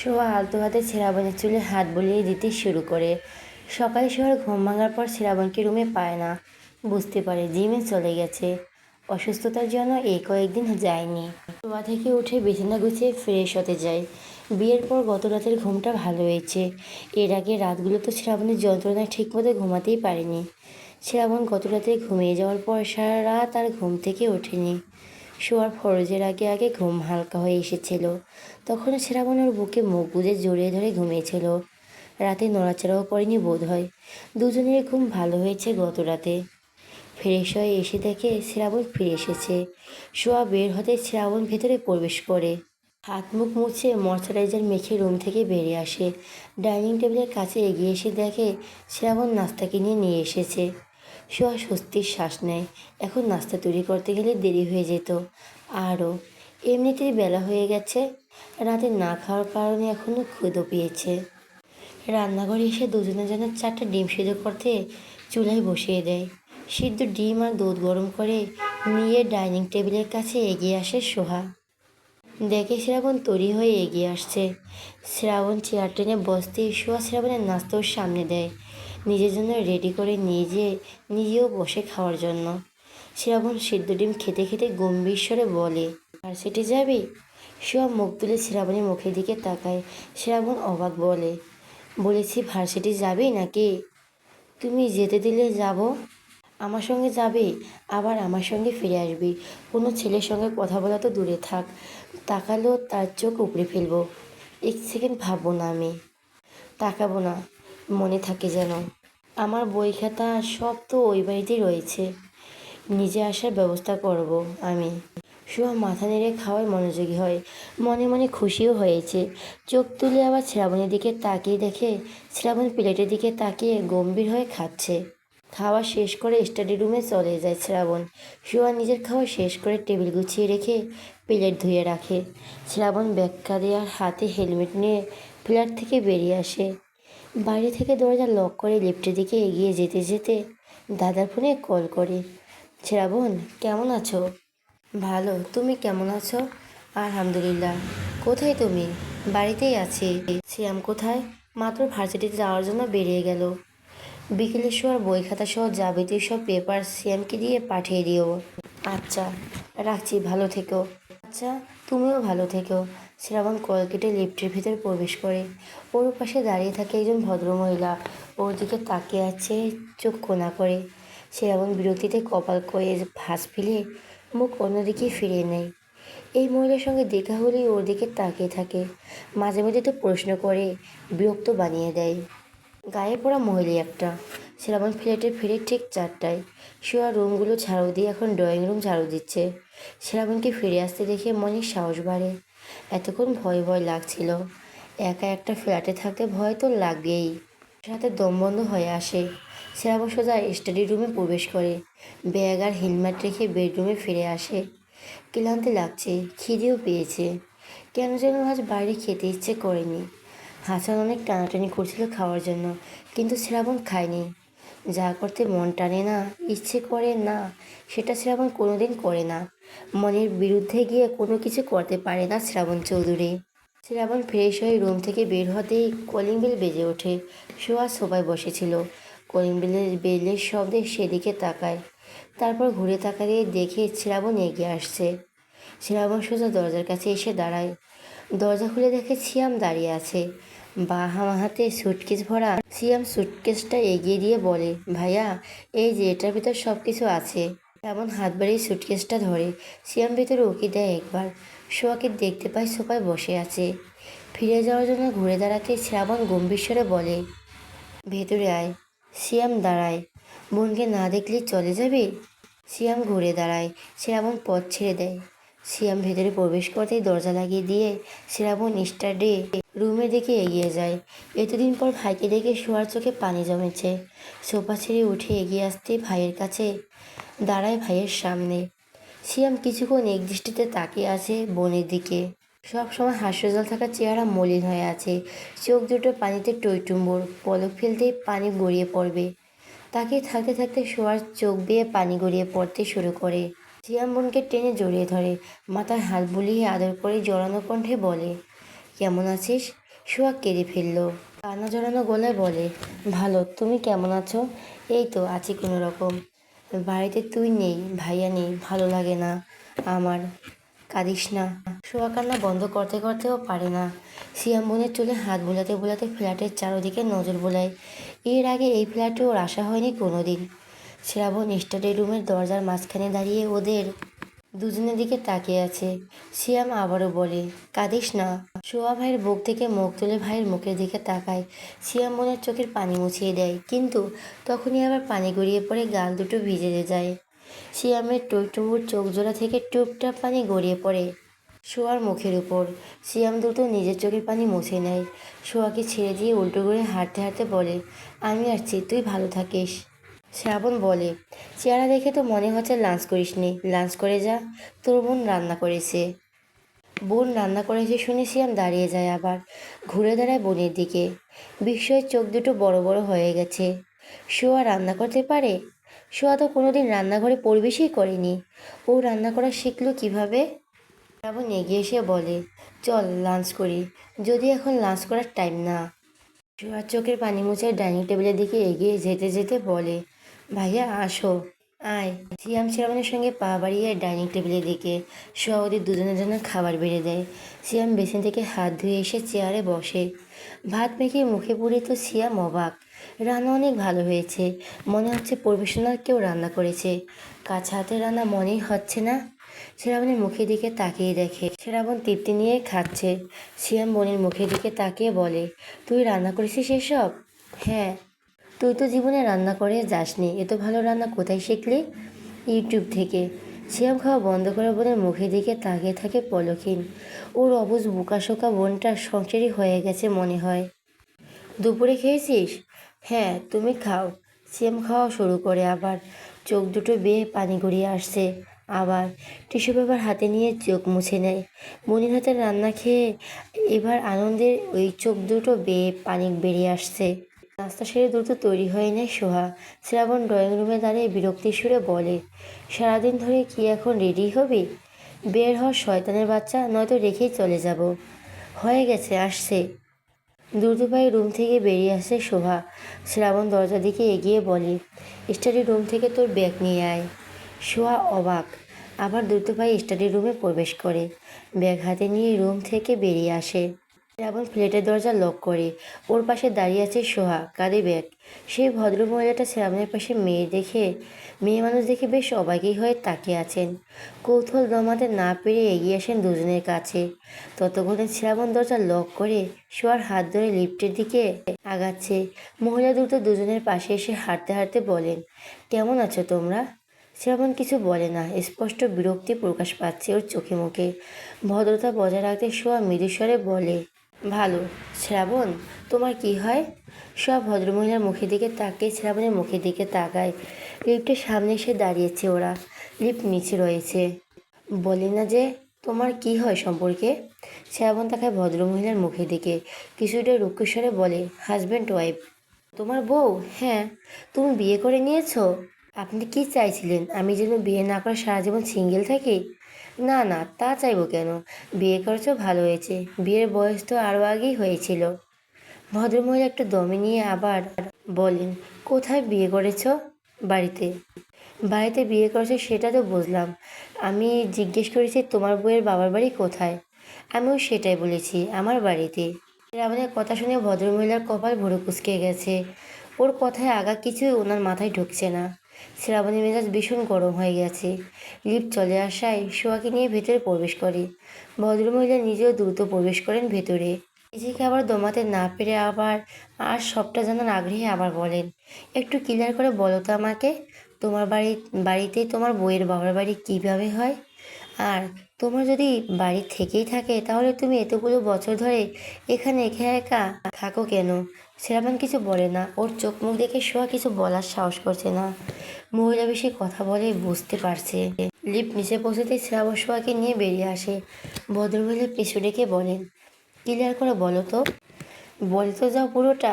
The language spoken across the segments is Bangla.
সোহা আলতো হাতে শ্রাবণের চুলে হাত বুলিয়ে দিতে শুরু করে। সকালে সোহার ঘুম ভাঙার পর শ্রাবণকে রুমে পায় না। বুঝতে পারে জিমে চলে গেছে। অসুস্থতার জন্য এই কয়েকদিন যায়নি। শোয়া থেকে উঠে বিছানা গুছিয়ে ফ্রেশ হতে যায়। বিয়ের পর গত রাতের ঘুমটা ভালো হয়েছে। এর আগে রাতগুলো তো শ্রাবণের যন্ত্রণায় ঠিকমতো ঘুমাতেই পারেনি। শ্রাবণ গত রাতে ঘুমিয়ে যাওয়ার পর সারা রাত আর ঘুম থেকে ওঠেনি। শোয়ার ফরজের আগে আগে ঘুম হালকা হয়ে এসেছিল। তখন শ্রাবণ ওর বুকে মুখ গুজে জড়িয়ে ধরে ঘুমিয়েছিল। রাতে নড়াচড়াও করেনি বোধ হয়। দুজনের ঘুম ভালো হয়েছে গত রাতে। ফ্রেশ হয়ে এসে দেখে শ্রাবণ ফিরে এসেছে। শোয়া বের হতে শ্রাবণ ভেতরে প্রবেশ করে। হাত মুখ মুছে ময়শ্চারাইজার মেখে রুম থেকে বেরিয়ে আসে। ডাইনিং টেবিলের কাছে এগিয়ে এসে দেখে শ্রাবণ নাস্তা কিনে নিয়ে এসেছে। শোয়া স্বস্তির শ্বাস নেয়। এখন নাস্তা তৈরি করতে গেলে দেরি হয়ে যেত আরও। এমনিতেই বেলা হয়ে গেছে। রাতে না খাওয়ার কারণে এখনও ক্ষুধা পেয়েছে। রান্নাঘরে এসে দুজনের জন্য 4টা ডিম সিদ্ধ করতে চুলায় বসিয়ে দেয়। সিদ্ধ ডিম আর দুধ গরম করে নিয়ে ডাইনিং টেবিলের কাছে এগিয়ে আসে সোহা। দেখে শ্রাবণ তৈরি হয়ে এগিয়ে আসছে। শ্রাবণ চেয়ার টেনে বসতেই সোহা শ্রাবণের নাস্তা ওর সামনে দেয়, নিজের জন্য রেডি করে নিয়ে যেয়ে নিজেও বসে খাওয়ার জন্য। শ্রাবণ সিদ্ধ ডিম খেতে খেতে গম্ভীর স্বরে বলে, ভার্সিটি যাবি? সোহা মুখ তুলে শ্রাবণের মুখের দিকে তাকায়। শ্রাবণ অবাক বলে, বলেছি ভার্সিটি যাবি নাকি? তুমি যেতে দিলে যাব। আমার সঙ্গে যাবে, আবার আমার সঙ্গে ফিরে আসবি। কোনো ছেলের সঙ্গে কথা বলা তো দূরে থাক, তাকালেও তার চোখ উপড়ে ফেলবো। 1 সেকেন্ড ভাববো না আমি। তাকাবো না, মনে থাকে যেন। আমার বই খাতা সব তো ওই বাড়িতেই রয়েছে। নিজে আসার ব্যবস্থা করব আমি। সোহা মাথা নেড়ে খাওয়ায় মনোযোগী হয়। মনে মনে খুশিও হয়েছে। চোখ তুলে আবার শ্রাবণের দিকে তাকিয়ে দেখে শ্রাবণ প্লেটের দিকে তাকিয়ে গম্ভীর হয়ে খাচ্ছে। খাওয়া শেষ করে স্টাডি রুমে চলে যায় শ্রাবণ। সোহা নিজের খাওয়া শেষ করে টেবিল গুছিয়ে রেখে প্লেট ধুয়ে রাখে। শ্রাবণ ব্যাগ কাঁধে আর হাতে হেলমেট নিয়ে ফ্ল্যাট থেকে বেরিয়ে আসে। বাইরে থেকে দরজা লক করে লিফটের দিকে এগিয়ে যেতে যেতে দাদার ফোনে কল করে। শ্রাবণ, কেমন আছো? ভালো, তুমি কেমন আছো? আলহামদুলিল্লাহ। কোথায় তুমি? বাড়িতেই আছি। শ্যাম কোথায়? মাত্র ভার্সিটিতে যাওয়ার জন্য বেরিয়ে গেল। বিকেলে শোয়ার বই খাতা সহ যাবতীয় সব পেপার শ্যামকে দিয়ে পাঠিয়ে দিও। আচ্ছা, রাখছি, ভালো থেকো। আচ্ছা, তুমিও ভালো থেকো। শ্রাবণ কল কেটে লিফটের ভিতর প্রবেশ করে। ওর পাশে দাঁড়িয়ে থাকে একজন ভদ্রমহিলা। ওর দিকে তাকিয়ে আছে চোখ কোনা করে। শ্রাবণ বিরক্তিতে কপাল কয়ে ভাঁজ ফেলে মুখ অন্যদিকে ফিরিয়ে নেয়। এই মহিলার সঙ্গে দেখা হলেই ওর দিকে তাকিয়ে থাকে। মাঝে মাঝে তো প্রশ্ন করে, বিরক্ত বানিয়ে দেয়। গায়ে পড়া মহিলা একটা। শ্রাবণ ফ্ল্যাটে ফিরে ঠিক 4টায়। শোয়া রুমগুলো ঝাড়ু দিয়ে এখন ড্রয়িং রুম ঝাড়ু দিচ্ছে। শ্রাবণকে ফিরে আসতে দেখে মনে সাহস বাড়ে। এতক্ষণ ভয় ভয় লাগছিল। একা একটা ফ্ল্যাটে থাকতে ভয় তো লাগবেই, সাথে দম বন্ধ হয়ে আসে। শ্রাবণ সোজা স্টাডি রুমে প্রবেশ করে। ব্যাগ আর হেলমেট রেখে বেডরুমে ফিরে আসে। ক্লান্তি লাগছে, খিদেও পেয়েছে। কেন যেন আজ বাইরে খেতে ইচ্ছে করেনি। হাসান অনেক টানাটানি করছিল খাওয়ার জন্য, কিন্তু শ্রাবণ খায়নি। যা করতে মন টানে না, ইচ্ছে করে না, সেটা শ্রাবণ কোনোদিন করে না। মনের বিরুদ্ধে গিয়ে কোনো কিছু করতে পারে না শ্রাবণ চৌধুরী। শ্রাবণ ফ্রেশ হয়ে রুম থেকে বের হতেই কলিং বেল বেজে ওঠে। শোয়া সোফায় বসেছিল। কলিং বেলের শব্দে সেদিকে তাকায়। তারপর ঘুরে তাকালে দেখে শ্রাবণ এগিয়ে আসছে। শ্রাবণ সোজা দরজার কাছে এসে দাঁড়ায়। দরজা খুলে দেখে সিয়াম দাঁড়িয়ে আছে, বাঁ হাতে সুটকেস ভরা। সিয়াম সুটকেসটা এগিয়ে দিয়ে বলে, ভাইয়া, এই যে এটার ভিতর সব কিছু আছে। শ্রাবণ হাত বাড়িয়ে সুটকেসটা ধরে। সিয়াম ভিতরে উকি দেয় একবার। সোয়াকে দেখতে পায় সোফায় বসে আছে। ফিরে যাওয়ার জন্য ঘুরে দাঁড়াতে শ্রাবণ গম্ভীর স্বরে বলে, ভেতরে আয়। সিয়াম দাঁড়ায়। বোনকে না দেখলে চলে যাবে? সিয়াম ঘুরে দাঁড়ায়। শ্রাবণ পথ ছেড়ে দেয়। সিয়াম ভেতরে প্রবেশ করতেই দরজা লাগিয়ে দিয়ে শ্রাবণ স্টাডি রুমের দিকে এগিয়ে যায়। এতদিন পর ভাইকে দেখে শোয়ার চোখে পানি জমেছে। সোফা ছেড়ে উঠে এগিয়ে আসতে ভাইয়ের কাছে দাঁড়ায় ভাইয়ের সামনে। সিয়াম কিছুক্ষণ একদৃষ্টিতে তাকিয়ে আছে বোনের দিকে। সবসময় হাস্যজ্জ্বল থাকা চেহারা মলিন হয়ে আছে। চোখ দুটো পানিতে টইটুম্বুর, পলক ফেলতেই পানি গড়িয়ে পড়বে। তাকে থাকতে থাকতে শোয়ার চোখ বেয়ে পানি গড়িয়ে পড়তে শুরু করে। সিয়াম বোনকে টেনে জড়িয়ে ধরে, মাথায় হাত বুলিয়ে আদর করে জড়ানো কণ্ঠে বলে, কেমন আছিস? সোহাগ কেঁদে ফেলল। কান্না জড়ানো গলায় বলে, ভালো, তুমি কেমন আছো? এই তো আছি কোনো রকম। বাড়িতে তুই নেই, ভাইয়া নেই, ভালো লাগে না আমার। কাঁদিস না। সোহাগ কান্না বন্ধ করতে করতেও পারে না। সিয়াম বোনের চুলে হাত বোলাতে বোলাতে ফ্ল্যাটের চারদিকে নজর বোলায়। এর আগে এই ফ্ল্যাটে ওর আসা হয়নি কোনোদিন। শ্রাবণ স্টাডি রুমের দরজার মাঝখানে দাঁড়িয়ে ওদের দুজনের দিকে তাকিয়ে আছে। সিয়াম আবারও বলে, কাঁদিস না। সোয়া ভাইয়ের বুক থেকে মুখ তুলে ভাইয়ের মুখের দিকে তাকায়। সিয়াম বোনের চোখের পানি মুছিয়ে দেয়, কিন্তু তখনই আবার পানি গড়িয়ে পড়ে গাল দুটো ভিজে যায়। সিয়ামের টইটুম্বুর চোখ জোড়া থেকে টুপটাপ পানি গড়িয়ে পড়ে সোয়ার মুখের উপর। সিয়াম দ্রুত নিজের চোখের পানি মুছে নেয়। সোয়াকে ছেড়ে দিয়ে উল্টো করে হাঁটতে হাঁটতে বলে, আমি আসছি, তুই ভালো থাকিস। শ্রাবণ বলে, চেহারা দেখে তো মনে হচ্ছে লাঞ্চ করিসনি, লাঞ্চ করে যা, তোর বোন রান্না করেছে। বোন রান্না করেছে শুনে সিয়াম দাঁড়িয়ে যায়, আবার ঘুরে দাঁড়ায় বোনের দিকে। বিস্ময়ের চোখ দুটো বড় বড় হয়ে গেছে। সোয়া রান্না করতে পারে? সোয়া তো কোনোদিন রান্নাঘরে পরিবেশই করেনি। ও রান্না করা শিখলো কিভাবে? শ্রাবণ এগিয়ে এসে বলে, চল লাঞ্চ করি, যদি এখন লাঞ্চ করার টাইম না। সোয়ার চোখের পানি মুছে ডাইনিং টেবিলের দিকে এগিয়ে যেতে যেতে বলে, ভাইয়া আসো, আয়। সিয়াম শ্রাবণের সঙ্গে পা বাড়িয়ে ডাইনিং টেবিলের দিকে। সোয়া ওদের দুজনের জন্য খাবার বেড়ে দেয়। সিয়াম বেসিন থেকে হাত ধুয়ে এসে চেয়ারে বসে। ভাত মেখে মুখে পুড়ে তো সিয়াম অবাক। রান্না অনেক ভালো হয়েছে, মনে হচ্ছে প্রফেশনাল কেউ রান্না করেছে। কাঁচা হাতের রান্না মনেই হচ্ছে না। শ্রাবণের মুখের দিকে তাকিয়ে দেখে শ্রাবণ তৃপ্তি নিয়ে খাচ্ছে। সিয়াম বোনের মুখের দিকে তাকিয়ে বলে, তুই রান্না করেছিস এসব? হ্যাঁ। তুই তো জীবনে রান্না করে যাসনি, এত ভালো রান্না কোথায় শিখলি? ইউটিউব থেকে। সিয়াম খাওয়া বন্ধ করে বোনের মুখের দিকে তাকিয়ে থাকে পলকহীন। ওর অবুঝ বোকাশোকা বোনটার সংসারই হয়ে গেছে মনে হয়। দুপুরে খেয়েছিস? হ্যাঁ, তুমি খাও। সিয়াম খাওয়া শুরু করে আবার। চোখ দুটো বেয়ে পানি গড়িয়ে আসছে। আবার টিস্যু পেপার হাতে নিয়ে চোখ মুছে নেয়। বোনের হাতের রান্না খেয়ে এবার আনন্দের ওই চোখ দুটো বেয়ে পানি বেরিয়ে আসছে। নাস্তা সেরে দ্রুত তৈরি হয়ে নেয় সোহা। শ্রাবণ ড্রয়িং রুমে দাঁড়িয়ে বিরক্তির সুরে বলে, সারাদিন ধরে কি এখন রেডি হবি? বের হ শয়তানের বাচ্চা, নয়তো রেখেই চলে যাব। হয়ে গেছে, আসছে। দ্রুত পায়ে রুম থেকে বেরিয়ে আসে শোভা। শ্রাবণ দরজার দিকে এগিয়ে বলে, স্টাডি রুম থেকে তোর ব্যাগ নিয়ে আয়। সোহা অবাক, আবার দ্রুত পায়ে স্টাডি রুমে প্রবেশ করে। ব্যাগ হাতে নিয়ে রুম থেকে বেরিয়ে আসে। শ্রাবণ ফ্ল্যাটের দরজা লক করে। ওর পাশে দাঁড়িয়ে আছে সোহা, কাঁধে ব্যাগ। সেই ভদ্রমহিলাটা শ্রাবণের পাশে মেয়ে মানুষ দেখে বেশ অবাকই হয়ে তাকিয়ে আছেন। কৌতূহল দমাতে না পেরে এগিয়ে আসেন দুজনের কাছে। ততক্ষণে শ্রাবণ দরজা লক করে সোহার হাত ধরে লিফটের দিকে আগাচ্ছে। মহিলা দ্রুত দুজনের পাশে এসে হাঁটতে হাঁটতে বলেন, কেমন আছো তোমরা? শ্রাবণ কিছু বলে না, স্পষ্ট বিরক্তি প্রকাশ পাচ্ছে ওর চোখে মুখে। ভদ্রতা বজায় রাখতে সোহা মৃদুস্বরে বলে, ভালো। শ্রাবণ, তোমার কি হয়? সব ভদ্রমহিলার মুখের দিকে তাকিয়ে শ্রাবণের মুখের দিকে তাকায়। লিফটের সামনে এসে দাঁড়িয়েছে ওরা। লিফট নিচে রয়েছে। বলি না যে তোমার কি হয় সম্পর্কে? শ্রাবণ তাকায় ভদ্রমহিলার মুখের দিকে, কিছুটা রুক্ষস্বরে বলে, হাজব্যান্ড ওয়াইফ। তোমার বউ? হ্যাঁ। তুমি বিয়ে করে নিয়েছো? আপনি কি চাইছিলেন, আমি যেন বিয়ে না করে সারা জীবন সিঙ্গেল থাকি? না না, তা চাইবো কেন? বিয়ে করেছো ভালো হয়েছে, বিয়ের বয়স তো আরও আগেই হয়েছিল। ভদ্রমহিলা একটু দমে নিয়ে আবার বলেন, কোথায় বিয়ে করেছো? বাড়িতে। বাড়িতে বিয়ে করেছো সেটা তো বুঝলাম, আমি জিজ্ঞেস করেছি তোমার বউয়ের বাবার বাড়ি কোথায়। আমিও সেটাই বলেছি, আমার বাড়িতে। শ্রাবণের কথা শুনে ভদ্রমহিলার কপাল ভরে কুঁচকে গেছে। ওর কথায় আগা কিছুই ওনার মাথায় ঢুকছে না। শ্রাবণের মেজাজ ভীষণ গরম হয়ে গেছে। লিফট চলে আসায় সোয়াকে নিয়ে ভেতরে প্রবেশ করে। ভদ্রমহিলা নিজেও দ্রুত প্রবেশ করেন ভেতরে। নিজেকে আবার দমাতে না পেরে আর সবটা জানার আগ্রহে আবার বলেন, একটু ক্লিয়ার করে বলো তো আমাকে, তোমার বাড়িতে তোমার বউয়ের বাবার বাড়ি কিভাবে হয়? আর তোমার যদি বাড়ি থেকেই থাকে তাহলে তুমি এতগুলো বছর ধরে এখানে একা একা থাকো কেন? শ্রাবণ কিছু বলে না। ওর চোখ মুখ দেখে সোয়া কিছু বলার সাহস করছে না। মহিলা বেশি কথা বলে বুঝতে পারছে। লিফট নিচে পৌঁছতে শ্রাবণ সোয়াকে নিয়ে বেরিয়ে আসে। ভদ্রমহিলা পিছু ডেকে বলেন, ক্লিয়ার করে বলো তো, বলে তো যাও পুরোটা।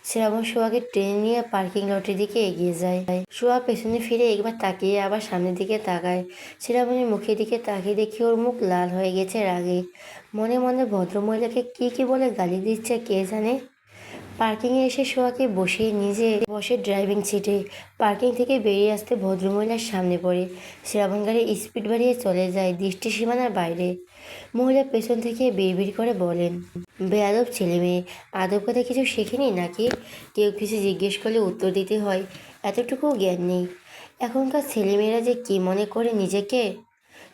শ্রাবণ সোহাকে টেনে নিয়ে পার্কিং লটের দিকে এগিয়ে যায়। সোহা পেছনে ফিরে একবার তাকিয়ে আবার সামনের দিকে তাকায়। শ্রাবণের মুখের দিকে তাকিয়ে দেখি ওর মুখ লাল হয়ে গেছে রাগে। মনে মনে ভদ্রমহিলাকে কি বলে গালি দিচ্ছে কে জানে। পার্কিংয়ে এসে সোহাকে বসিয়ে নিজে বসে ড্রাইভিং সিটে। পার্কিং থেকে বেরিয়ে আসতে ভদ্রমহিলার সামনে পড়ে। শ্রাবণ গাড়ি স্পিড বাড়িয়ে চলে যায় দৃষ্টি সীমানার বাইরে। মহিলা পেছন থেকে বিড়বিড় করে বলেন, বেয়াদব ছেলে মেয়ে, আদব কথা কিছু শেখেনি নাকি? কেউ কিছু জিজ্ঞেস করলে উত্তর দিতে হয়, এতটুকুও জ্ঞান নেই। এখনকার ছেলেমেয়েরা যে কী মনে করে নিজেকে,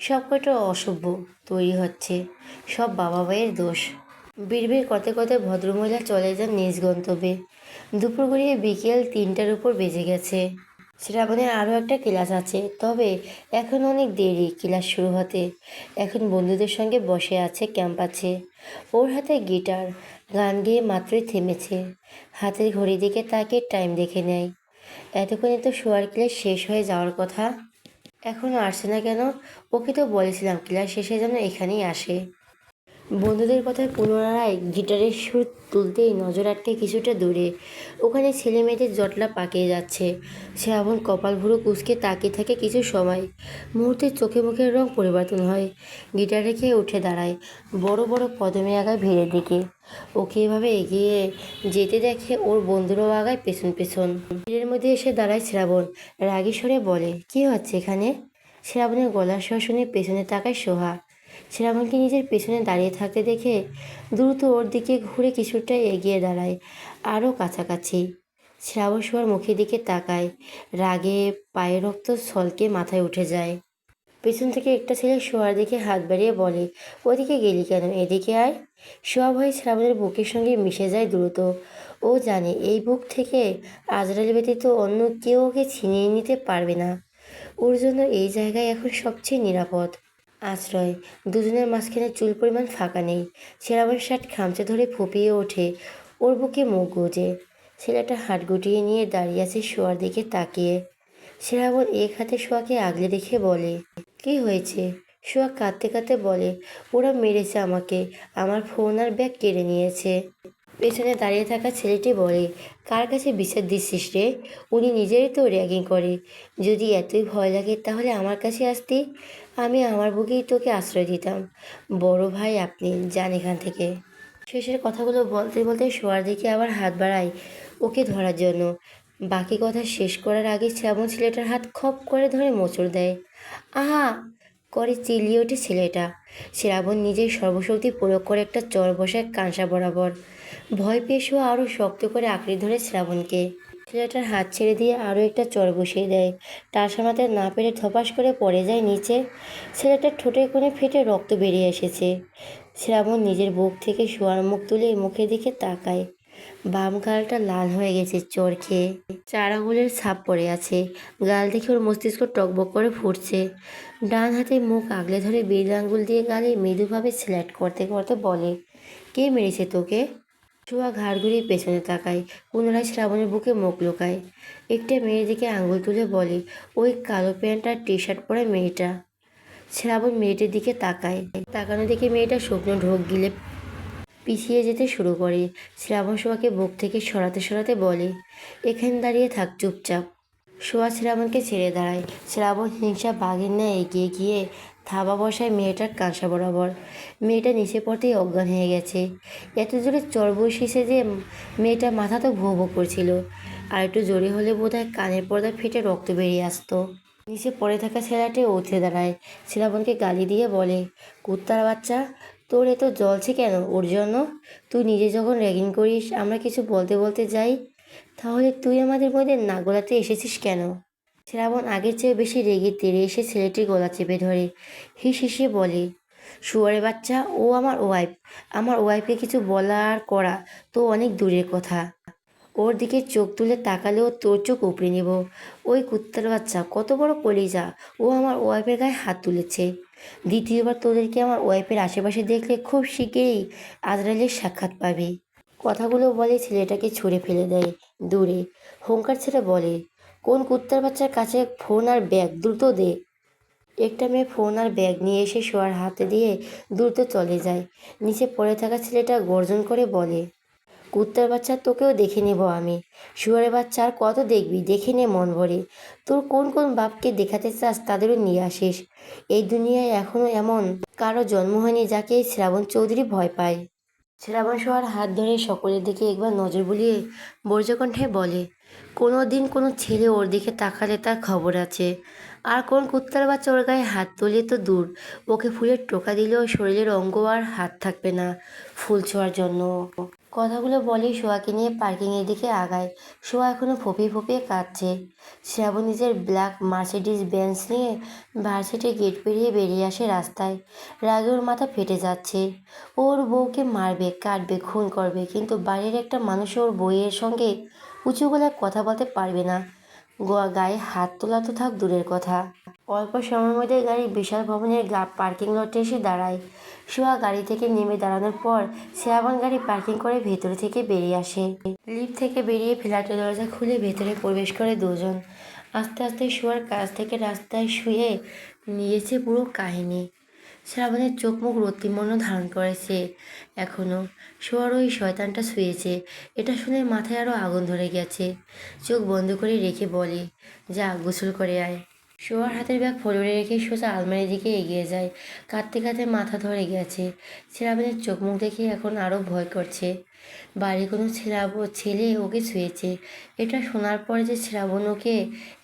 সব কটা অসভ্য তৈরি হচ্ছে, সব বাবা মায়ের দোষ। বিড়বিড় করতে করতে ভদ্রমহিলা চলে যান নিজ গন্তব্যে। দুপুর গড়িয়ে বিকেল 3টার উপর বেজে গেছে। শ্রাবণের আরও একটা ক্লাস আছে, তবে এখন অনেক দেরি ক্লাস শুরু হতে। এখন বন্ধুদের সঙ্গে বসে আছে ক্যাম্পাসে। ওর হাতে গিটার, গান গেয়ে মাত্রই থেমেছে। হাতের ঘড়ির দিকে তাকিয়ে টাইম দেখে নেয়। এতক্ষণে তো শোয়ার ক্লাস শেষ হয়ে যাওয়ার কথা, এখনও আসছে না কেন? ওকে তো বলেছিলাম ক্লাস শেষে যেন এখানেই আসে। বন্ধুদের কথায় পুনরায় গিটারের সুর তুলতেই নজর আটকে কিছুটা দূরে। ওখানে ছেলে মেয়েদের জটলা পাকিয়ে যাচ্ছে। শ্রাবণ কপাল ভুরু কুঁচকে তাকিয়ে থাকে কিছু সময়। মুহূর্তে চোখে মুখের রং পরিবর্তন হয়। গিটার রেখে উঠে দাঁড়ায়, বড় বড় কদমে আগায় ভিড়ের দিকে। ওকে এভাবে এগিয়ে যেতে দেখে ওর বন্ধুরাও আগায় পেছন পেছন। ভিড়ের মধ্যে এসে দাঁড়ায় শ্রাবণ, রাগী স্বরে বলে, কী হচ্ছে এখানে? শ্রাবণের গলার স্বর শুনে পেছনে তাকায় সোহা। শ্রাবণকে নিজের পেছনে দাঁড়িয়ে থাকতে দেখে দ্রুত ওর দিকে ঘুরে কিছুটা এগিয়ে দাঁড়ায়, আরও কাছাকাছি। শ্রাবণ সোহার মুখের দিকে তাকায়, রাগে পায়ের রক্ত ছলকে মাথায় উঠে যায়। পেছন থেকে একটা ছেলে সোহার দিকে হাত বাড়িয়ে বলে, ওদিকে গেলি কেন, এদিকে আয়। সোহা ভয়ে শ্রাবণের বুকের সঙ্গে মিশে যায় দ্রুত। ও জানে এই বুক থেকে আজরাল ব্যতীত অন্য কেউ ওকে ছিনিয়ে নিতে পারবে না। ওর জন্য এই জায়গায় এখন সবচেয়ে নিরাপদ আশ্রয়। দুজনের মাঝখানে চুল পরিমাণ ফাঁকা নেই। শ্রাবণ শার্ট খামচে ধরে ফুপিয়ে ওঠে, ওর বুকে মুখ গুজে। ছেলেটা হাত গুটিয়ে নিয়ে দাঁড়িয়ে আছে শোয়ার দিকে তাকিয়ে। শ্রাবণ এক হাতে শোয়াকে আগলে রেখে বলে, কি হয়েছে? শোয়া কাঁদতে কাঁদতে বলে, ওরা মেরেছে আমাকে, আমার ফোন আর ব্যাগ কেড়ে নিয়েছে। পেছনে দাঁড়িয়ে থাকা ছেলেটি বলে, কার কাছে বিচার দিচ্ছিস রে? উনি নিজেরই তো র্যাগিং করে। যদি এতই ভয় লাগে তাহলে আমার কাছে আসতি, আমি আমার বুকেই তোকে আশ্রয় দিতাম। বড় ভাই আপনি, যান এখান থেকে। শেষের কথাগুলো বলতে বলতে শোয়ার দিকে আবার হাত বাড়ায় ওকে ধরার জন্য। বাকি কথা শেষ করার আগে শ্রাবণ ছেলেটার হাত খপ করে ধরে মোচড় দেয়। আহা করে চিল্লিয়ে ওঠে ছেলেটা। শ্রাবণ নিজের সর্বশক্তি প্রয়োগ করে একটা চর বসায় কাঁসা বরাবর। ভয় পেয়ে শোয়া আরও শক্ত করে আঁকড়ে ধরে শ্রাবণকে। ছেলেটার হাত ছেড়ে দিয়ে আরও একটা চর বসিয়ে দেয়। তার সামলাতে না পেরে ধপাস করে পড়ে যায় নিচে। ছেলেটার ঠোঁটের কোণে ফেটে রক্ত বেরিয়ে এসেছে। শ্রাবণ নিজের বুক থেকে শোয়ার মুখ তুলে মুখের দিকে তাকায়। বাম গালটা লাল হয়ে গেছে চর খেয়ে, 4 আঙুলের ছাপ পড়ে আছে। গাল দেখে ওর মস্তিষ্ক টকবক করে ফুটছে। ডান হাতে মুখ আগলে ধরে বেল আঙুল দিয়ে গালে মৃদুভাবে স্ল্যাট করতে করতে বলে, কে মেরেছে তোকে? ছোঁয়া ঘাড় ঘুরিয়ে পেছনে তাকায়, পুনরায় শ্রাবণের বুকে মুখ লুকায়। একটা মেয়ের দিকে আঙুল তুলে বলে, ওই কালো প্যান্ট আর টি শার্ট পরা মেয়েটা। শ্রাবণ মেয়েটার দিকে তাকায়, তাকানো দেখে মেয়েটা শুকনো ঢোক গিলে পিছিয়ে যেতে শুরু করে। শ্রাবণ সোয়াকে বুক থেকে সরাতে সরাতে বলে, এখানে দাঁড়িয়ে থাক চুপচাপ। সোয়া শ্রাবণকে ছেড়ে দাঁড়ায়। শ্রাবণ হিংসা বাঘের ন্যায় এগিয়ে গিয়ে থাবা বসায় মেয়েটার কাঁসা বরাবর। মেয়েটা নিচে পড়তেই অজ্ঞান হয়ে গেছে। এত জোরে চর বসিয়েছে যে মেয়েটা মাথা তো ভোঁ ভোঁ করছিল। আর একটু জোরে হলে বোধহয় কানের পর্দা ফেটে রক্ত বেরিয়ে আসতো। নিচে পড়ে থাকা ছেলেটি উঠে দাঁড়ায়, শ্রাবণকে গালি দিয়ে বলে, কুত্তার বাচ্চা, তোর এত জ্বলছে কেন ওর জন্য? তুই নিজে যখন র্যাগিং করিস আমরা কিছু বলতে বলতে যাই, তাহলে তুই আমাদের মধ্যে নাক গলাতে এসেছিস কেন? শ্রাবণ আগের চেয়ে বেশি রেগে তেড়ে এসে ছেলেটির গলা চেপে ধরে হিস হিসিয়ে বলে, শুয়ারে বাচ্চা, ও আমার ওয়াইফ। আমার ওয়াইফকে কিছু বলা আর করা তো অনেক দূরের কথা। ওর দিকে চোখ তুলে তাকালেও তোর চোখ উপড়ে নেব। ওই কুত্তার বাচ্চা, কত বড় কলিজা, ও আমার ওয়াইফের গায়ে হাত তুলেছে। দ্বিতীয়বার তোদেরকে আমার ওয়াইফের আশেপাশে দেখলে খুব শিগগিরই আজরাইলের সাক্ষাৎ পাবি। কথাগুলো বলে ছেলেটাকে ছুঁড়ে ফেলে দেয় দূরে। হুঙ্কার ছেড়ে বলে, কোন কুত্তার বাচ্চার কাছে ফোন আর ব্যাগ, দ্রুত দে। একটা মেয়ে ফোন আর ব্যাগ নিয়ে এসে শোয়ার হাতে দিয়ে দ্রুত চলে যায়। নিচে পড়ে থাকা ছেলেটা গর্জন করে বলে, কুত্তার বাচ্চা, তোকেও দেখে নেব আমি। শুয়ারের বাচ্চা, আর কত দেখবি, দেখে নে মন ভরে। তোর কোন কোন বাপকে দেখাতে চাস তাদেরও নিয়ে আসিস। এই দুনিয়ায় এখনো এমন কারো জন্ম হয়নি যাকে এই শ্রাবণ চৌধুরী ভয় পায়। শ্রাবণ সোহার হাত ধরে সকলের দিকে একবার নজর বুলিয়ে বর্জ্যকণ্ঠে বলে, কোনো দিন কোনো ছেলে ওর দিকে তাকালে তার খবর আছে। আর কোন কুত্তার বাচ্চা ওর গায়ে হাত তুলে তো দূর, ওকে ফুলের টোকা দিলেও শরীরের অঙ্গ আর হাত থাকবে না ফুল ছোঁয়ার জন্য। কথাগুলো বলে সোয়াকে নিয়ে পার্কিংয়ের দিকে আগায়। সোয়া এখনো ফুপিয়ে ফুপিয়ে কাঁদছে। শ্রাবণ নিজের ব্ল্যাক মার্সিডিজ বেঞ্চ নিয়ে ভার্সিটির গেট পেরিয়ে বেরিয়ে আসে রাস্তায়। রাগে ওর মাথা ফেটে যাচ্ছে। ওর বউকে মারবে, কাটবে, খুন করবে, কিন্তু বাইরের একটা মানুষ ওর বউয়ের সঙ্গে উঁচু গলায় কথা বলতে পারবে না। গায়ে হাত তোলা তো থাক দূরের কথা। অল্প সময়ের মধ্যে গাড়ি বিশাল ভবনের পার্কিং লটে এসে দাঁড়ায়। সোয়া গাড়ি থেকে নেমে দাঁড়ানোর পর শ্রাবণ গাড়ি পার্কিং করে ভেতরে থেকে বেরিয়ে আসে। লিফট থেকে বেরিয়ে ফ্ল্যাটের দরজা খুলে ভেতরে প্রবেশ করে দুজন। আস্তে আস্তে সোয়ার কাছ থেকে রাস্তায় শুয়ে নিয়েছে পুরো কাহিনী। শ্রাবণের চোখ মুখ রক্তিমর্ণ ধারণ করেছে এখনও। সোয়ার ওই শয়তানটা শুয়েছে, এটা শুনে মাথায় আরও আগুন ধরে গেছে। চোখ বন্ধ করে রেখে বলে, যা গোসল করে আয়। সোয়ার হাতের ব্যাগ ফ্লোরে রেখে সোজা আলমারির দিকে এগিয়ে যায়। কাঁদতে কাঁদতে মাথা ধরে গেছে। শ্রাবণের চোখ মুখ দেখে এখন আরও ভয় করছে। বাড়ি কোনো ছেলে ওকে ছুঁয়েছে, এটা শোনার পর যে শ্রাবণ ওকে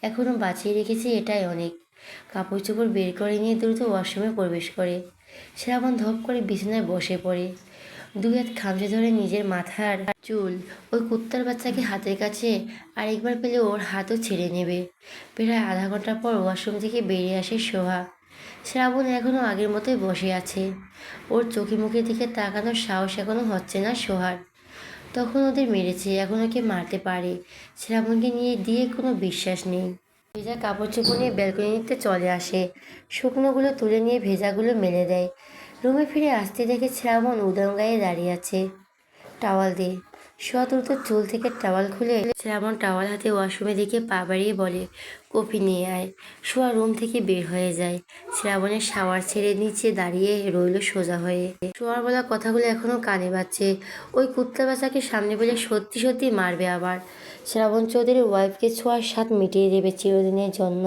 এখনও বাঁচিয়ে রেখেছে এটাই অনেক। কাপড় চোপড় বের করে নিয়ে দ্রুত ওয়াশরুমে প্রবেশ করে। শ্রাবণ ধপ করে বিছানায় বসে পড়ে। দুই হাত খামচে ধরে নিজের মাথার চুল ওই কুত্তার বাচ্চাকে হাতের কাছে আরেকবার পেলে ওর হাতও ছেড়ে নেবে। প্রায় আধা ঘন্টা পর ওয়াশরুম থেকে বেরিয়ে আসে সোহা। শ্রাবণ এখনও আগের মতোই বসে আছে। ওর চোখে মুখের দিকে তাকানোর সাহস এখনও হচ্ছে না সোহার। তখন ওদের মেরেছে, এখন ওকে মারতে পারে, শ্রাবণকে নিয়ে দিয়ে কোনো বিশ্বাস নেই। ভেজা কাপড় চোপড় নিয়ে ব্যালকনিতে চলে আসে। শুকনোগুলো তুলে নিয়ে ভেজাগুলো মেলে দেয়। রুমে ফিরে আসতে দেখে শ্রাবণ উদাম গায়ে দাঁড়িয়ে আছে। টাওয়াল দে। সোয়া দ্রুত চুল থেকে টাওয়াল খুলে শ্রাবণ টাওয়াল হাতে ওয়াশরুমে দিকে পা বাড়িয়ে বলে, কফি নিয়ে আয়। সোয়া রুম থেকে বের হয়ে যায়। শ্রাবণের শাওয়ার ছেড়ে নিচে দাঁড়িয়ে রইল সোজা হয়ে। সোয়ার বলা কথাগুলো এখনও কানে বাজছে। ওই কুত্তা বাচ্চাকে সামনে পেলে সত্যি সত্যি মারবে আবার। শ্রাবণ চৌধুরীর ওয়াইফকে ছোঁয়ার স্বাদ মিটিয়ে দেবে চিরদিনের জন্য।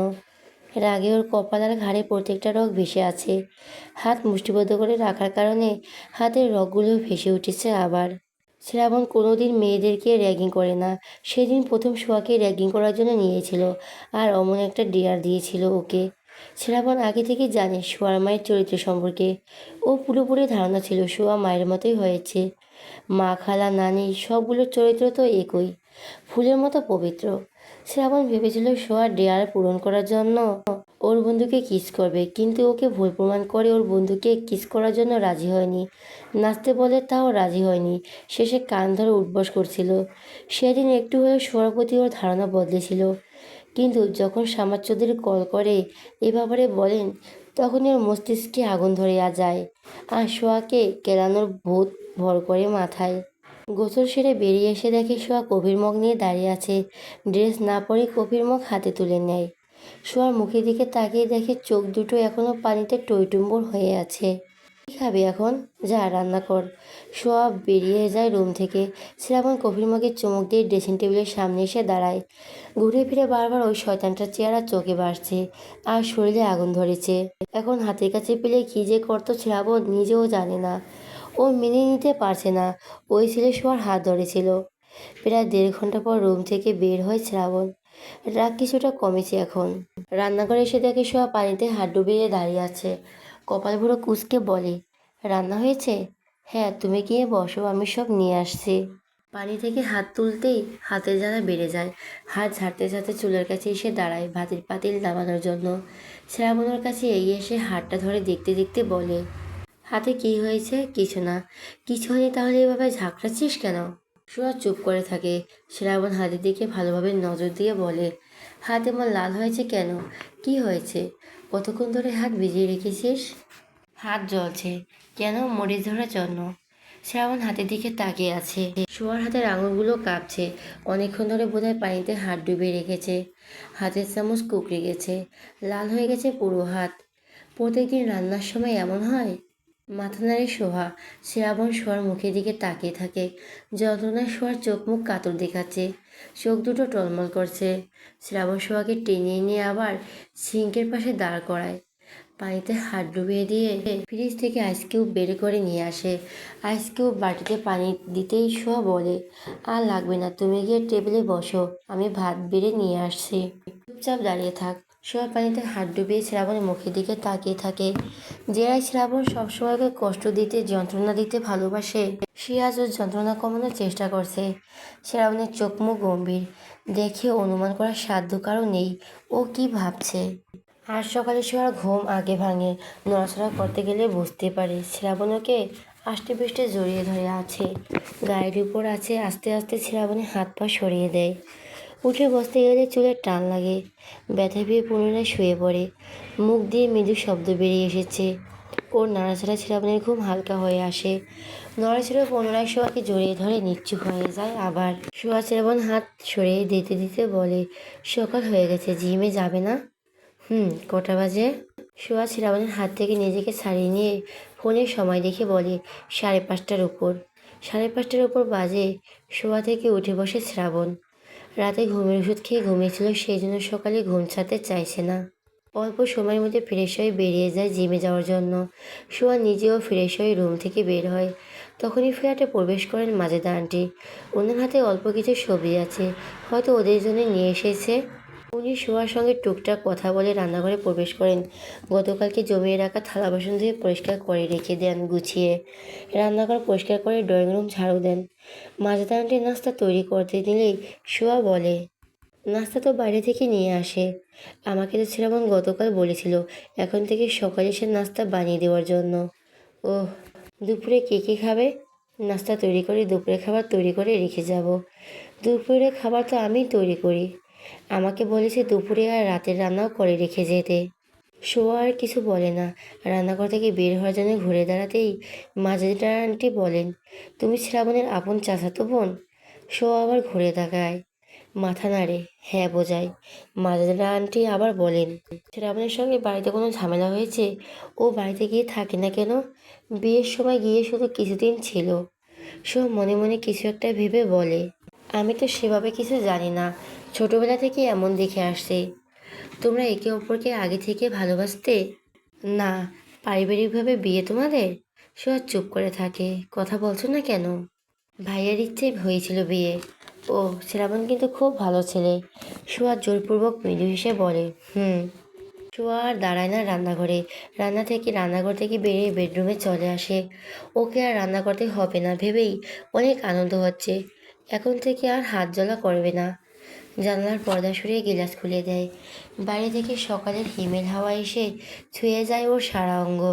রাগে ওর কপাল আর ঘাড়ে প্রত্যেকটা রগ ভেসে আছে। হাত মুষ্টিবদ্ধ করে রাখার কারণে হাতের রগগুলো ভেসে উঠেছে আবার। শ্রাবণ কোনোদিন মেয়েদেরকে র্যাগিং করে না। সেদিন প্রথম সোয়াকে র্যাগিং করার জন্য নিয়েছিল আর অমন একটা ডেয়ার দিয়েছিল ওকে। শ্রাবণ আগে থেকে জানে সোয়ার মায়ের চরিত্র সম্পর্কে। ও পুরোপুরি ধারণা ছিল সোয়া মায়ের মতোই হয়েছে। মা, খালা, নানি সবগুলোর চরিত্র তো একই, ফুলের মতো পবিত্র। শ্রাবণ ভেবেছিল সোয়ার ডেয়ার পূরণ করার জন্য ওর বন্ধুকে কিস করবে, কিন্তু ওকে ভুল প্রমাণ করে ওর বন্ধুকে কিস করার জন্য রাজি হয়নি। নাচতে বলে তাও রাজি হয়নি। শেষে কান ধরে উঠবস করছিল। সেদিন একটু হলেও সোয়ার প্রতি ওর ধারণা বদলেছিল। কিন্তু যখন শামার চৌধুরী কল করে এ ব্যাপারে বলেন, তখনই ওর মস্তিষ্কে আগুন ধরে যায় আর সোয়াকে কেলানোর ভূত ভর করে মাথায়। গোসল সেরে বেরিয়ে এসে দেখে সোয়া কফির মগ নিয়ে দাঁড়িয়ে আছে। ড্রেস না পরে কফির মগ হাতে তুলে নেয়। সোয়ার মুখের দিকে তাকিয়ে দেখে চোখ দুটো এখনও পানিতে টইটুম্বর হয়ে আছে। কী খাবি এখন? যা রান্না কর। সোয়া বেরিয়ে যায় রুম থেকে। শ্রাবণ কফির মগে চুমুক দিয়ে ড্রেসিং টেবিলের সামনে এসে দাঁড়ায়। ঘুরে ফিরে বারবার ওই শয়তানটার চেহারা চোখে ভাসছে আর শরীরে আগুন ধরেছে। এখন হাতের কাছে পেলে কী যে করতো শ্রাবণ নিজেও জানে না। ও মেনে নিতে পারছে না ওই ছেলে সোয়ার হাত ধরেছিল। প্রায় 1.5 ঘন্টা পর রুম থেকে বের হয় শ্রাবণ। রাগ কিছুটা কমেছে এখন। রান্নাঘরে এসে দেখে সোয়া পানিতে হাত ডুবিয়ে দাঁড়িয়ে আছে। কপাল ভরে কুঁচকে বলে, রান্না হয়েছে? হ্যাঁ, তুমি গিয়ে বসো, আমি সব নিয়ে আসছি। পানি থেকে হাত তুলতেই হাতের জ্বালা বেড়ে যায়। হাত ঝাড়তে ঝাড়তে চুলের কাছে এসে দাঁড়ায় ভাতের পাতিল নামানোর জন্য। শ্রাবণের কাছে এগিয়ে এসে হাতটা ধরে দেখতে দেখতে বলে, হাতে কি হয়েছে? কিছু না। কিছু হয়নি তাহলে এভাবে ঝাঁকড়াচ্ছিস কেন? সোয়া চুপ করে থাকে। শ্রাবণ হাতের দিকে ভালোভাবে নজর দিয়ে বলে, হাত এমন লাল হয়েছে কেন? কি হয়েছে? কতক্ষণ ধরে হাত ভিজিয়ে রেখেছিস? হাত জ্বলছে। কেন? মরিচ ধরার জন্য। শ্রাবণ হাতের দিকে তাকিয়ে আছে। সোয়ার হাতের আঙুলগুলো কাঁপছে। অনেকক্ষণ ধরে বোধহয় পানিতে হাত ডুবিয়ে রেখেছে। হাতের চামচ কুঁকড়ে গেছে, লাল হয়ে গেছে পুরো হাত। প্রত্যেকদিন রান্নার সময় এমন হয়? মাথা নাড়ে সোহা। শ্রাবণ সোহার মুখের দিকে তাকিয়ে থাকে। যন্ত্রণায় সোহার চোখ মুখ কাতর দেখাচ্ছে, চোখ দুটো টলমল করছে। শ্রাবণ সোহাকে টেনে নিয়ে আবার সিঙ্কের পাশে দাঁড় করায়। পানিতে হাত ডুবিয়ে দিয়ে ফ্রিজ থেকে আইস কিউব বের করে নিয়ে আসে। আইস কিউব বাটিতে পানি দিতেই সোহা বলে, আর লাগবে না, তুমি গিয়ে টেবিলে বসো, আমি ভাত বেড়ে নিয়ে আসছি। চুপচাপ দাঁড়িয়ে থাক। সোহা পানিতে হাত ডুবিয়ে শ্রাবণের মুখের দিকে তাকিয়ে থাকে। যেরাই শ্রাবণ সবসময় ওকে কষ্ট দিতে, যন্ত্রণা দিতে ভালোবাসে, সে আজ ওর যন্ত্রণা কমানোর চেষ্টা করছে। শ্রাবণের চোখ মুখ গম্ভীর, দেখে অনুমান করার সাধ্য কারো নেই ও কি ভাবছে। আজ সকালে সোহার ঘুম আগে ভাঙে। নড়াচড়া করতে গেলে বুঝতে পারে শ্রাবণ ওকে আষ্টে পৃষ্ঠে জড়িয়ে ধরে আছে, গায়ের উপর আছে। আস্তে আস্তে শ্রাবণের হাত পা সরিয়ে দেয়। উঠে বসতে গেলে চুলের টান লাগে। ব্যথা পেয়ে পুনরায় শুয়ে পড়ে। মুখ দিয়ে মৃদু শব্দ বেরিয়ে এসেছে। ওর নাড়াচাড়া শ্রাবণের ঘুম হালকা হয়ে আসে। নড়াচড়া পুনরায় সোয়াকে জড়িয়ে ধরে নিশ্চুপ হয়ে যায় আবার। সোয়া শ্রাবণ হাত সরিয়ে দিতে দিতে বলে, সকাল হয়ে গেছে, জিমে যাবে না? কটা বাজে? সোয়া শ্রাবণের হাত থেকে নিজেকে ছাড়িয়ে নিয়ে ফোনের সময় দেখে বলে, 5:30টার উপর। 5:30টার উপর বাজে। শোয়া থেকে উঠে বসে শ্রাবণ। রাতে ঘুমের ওষুধ খেয়ে ঘুমিয়েছিল, সেই জন্য সকালে ঘুম ছাড়তে চাইছে না। অল্প সময়ের মধ্যে ফ্রেশ হয়ে বেরিয়ে যায় জিমে যাওয়ার জন্য। সোয়া নিজেও ফ্রেশ হয়ে রুম থেকে বের হয়। তখনই ফ্ল্যাটে প্রবেশ করেন মাজেদা আন্টি। ওনার হাতে অল্প কিছু সবজি আছে, হয়তো ওদের জন্য নিয়ে এসেছে। উনি সোয়ার সঙ্গে টুকটাক কথা বলে রান্নাঘরে প্রবেশ করেন। গতকালকে জমিয়ে রাখা থালা বাসন ধুয়ে পরিষ্কার করে রেখে দেন গুছিয়ে। রান্নাঘর পরিষ্কার করে ড্রয়িং রুম ঝাড়ু দেন। মাজেদা আন্টি নাস্তা তৈরি করতে দিলেই সোয়া বলে, নাস্তা তো বাইরে থেকে নিয়ে আসে। আমাকে তো শ্রাবণ গতকাল বলেছিল এখন থেকে সকালে সে নাস্তা বানিয়ে দেওয়ার জন্য। ওহ, দুপুরে কে কে খাবে? নাস্তা তৈরি করে দুপুরে খাবার তৈরি করে রেখে যাব। দুপুরে খাবার তো আমিই তৈরি করি। আমাকে বলেছে দুপুরে আর রাতের রান্নাও করে রেখে যেতে। সোয়া আর কিছু বলে না। রান্নাঘর থেকে বের হওয়ার জন্য ঘুরে দাঁড়াতেই মাজেদা আন্টি বলেন, তুমি শ্রাবণের আপন চাচাতো বোন? সোয়া আবার ঘুরে তাকায়, মাথা নাড়ে, হ্যাঁ বোঝায়। মাজেদা আন্টি আবার বলেন, শ্রাবণের সঙ্গে বাড়িতে কোনো ঝামেলা হয়েছে? ও বাড়িতে গিয়ে থাকে না কেন? বিয়ের সময় গিয়ে শুধু কিছুদিন ছিল। সোয়া মনে মনে কিছু একটা ভেবে বলে, আমি তো সেভাবে কিছু জানি না, ছোটবেলা থেকে এমন দেখে আসছে। তোমরা একে অপরকে আগে থেকে ভালোবাসতে? না, পারিবারিকভাবে বিয়ে তোমাদের? সোয়া চুপ করে থাকে, কথা বলছো না কেন? ভাইয়ের ইচ্ছে হয়েছিল বিয়ে। ও, শ্রাবণ কিন্তু খুব ভালো ছেলে। সোয়া জোরপূর্বক মৃদু হেসে বলে, সোয়া আর দাঁড়ায় না রান্নাঘরে। রান্নাঘর থেকে বেরিয়ে বেডরুমে চলে আসে। ওকে আর রান্না করতে হবে না ভেবেই অনেক আনন্দ হচ্ছে। এখন থেকে আর হাত জ্বলা করবে না। জানলার পর্দা সরিয়ে গিলাস খুলে দেয়। বাইরে থেকে সকালের হিমেল হাওয়া এসে ছুঁয়ে যায় ওর সারা অঙ্গ।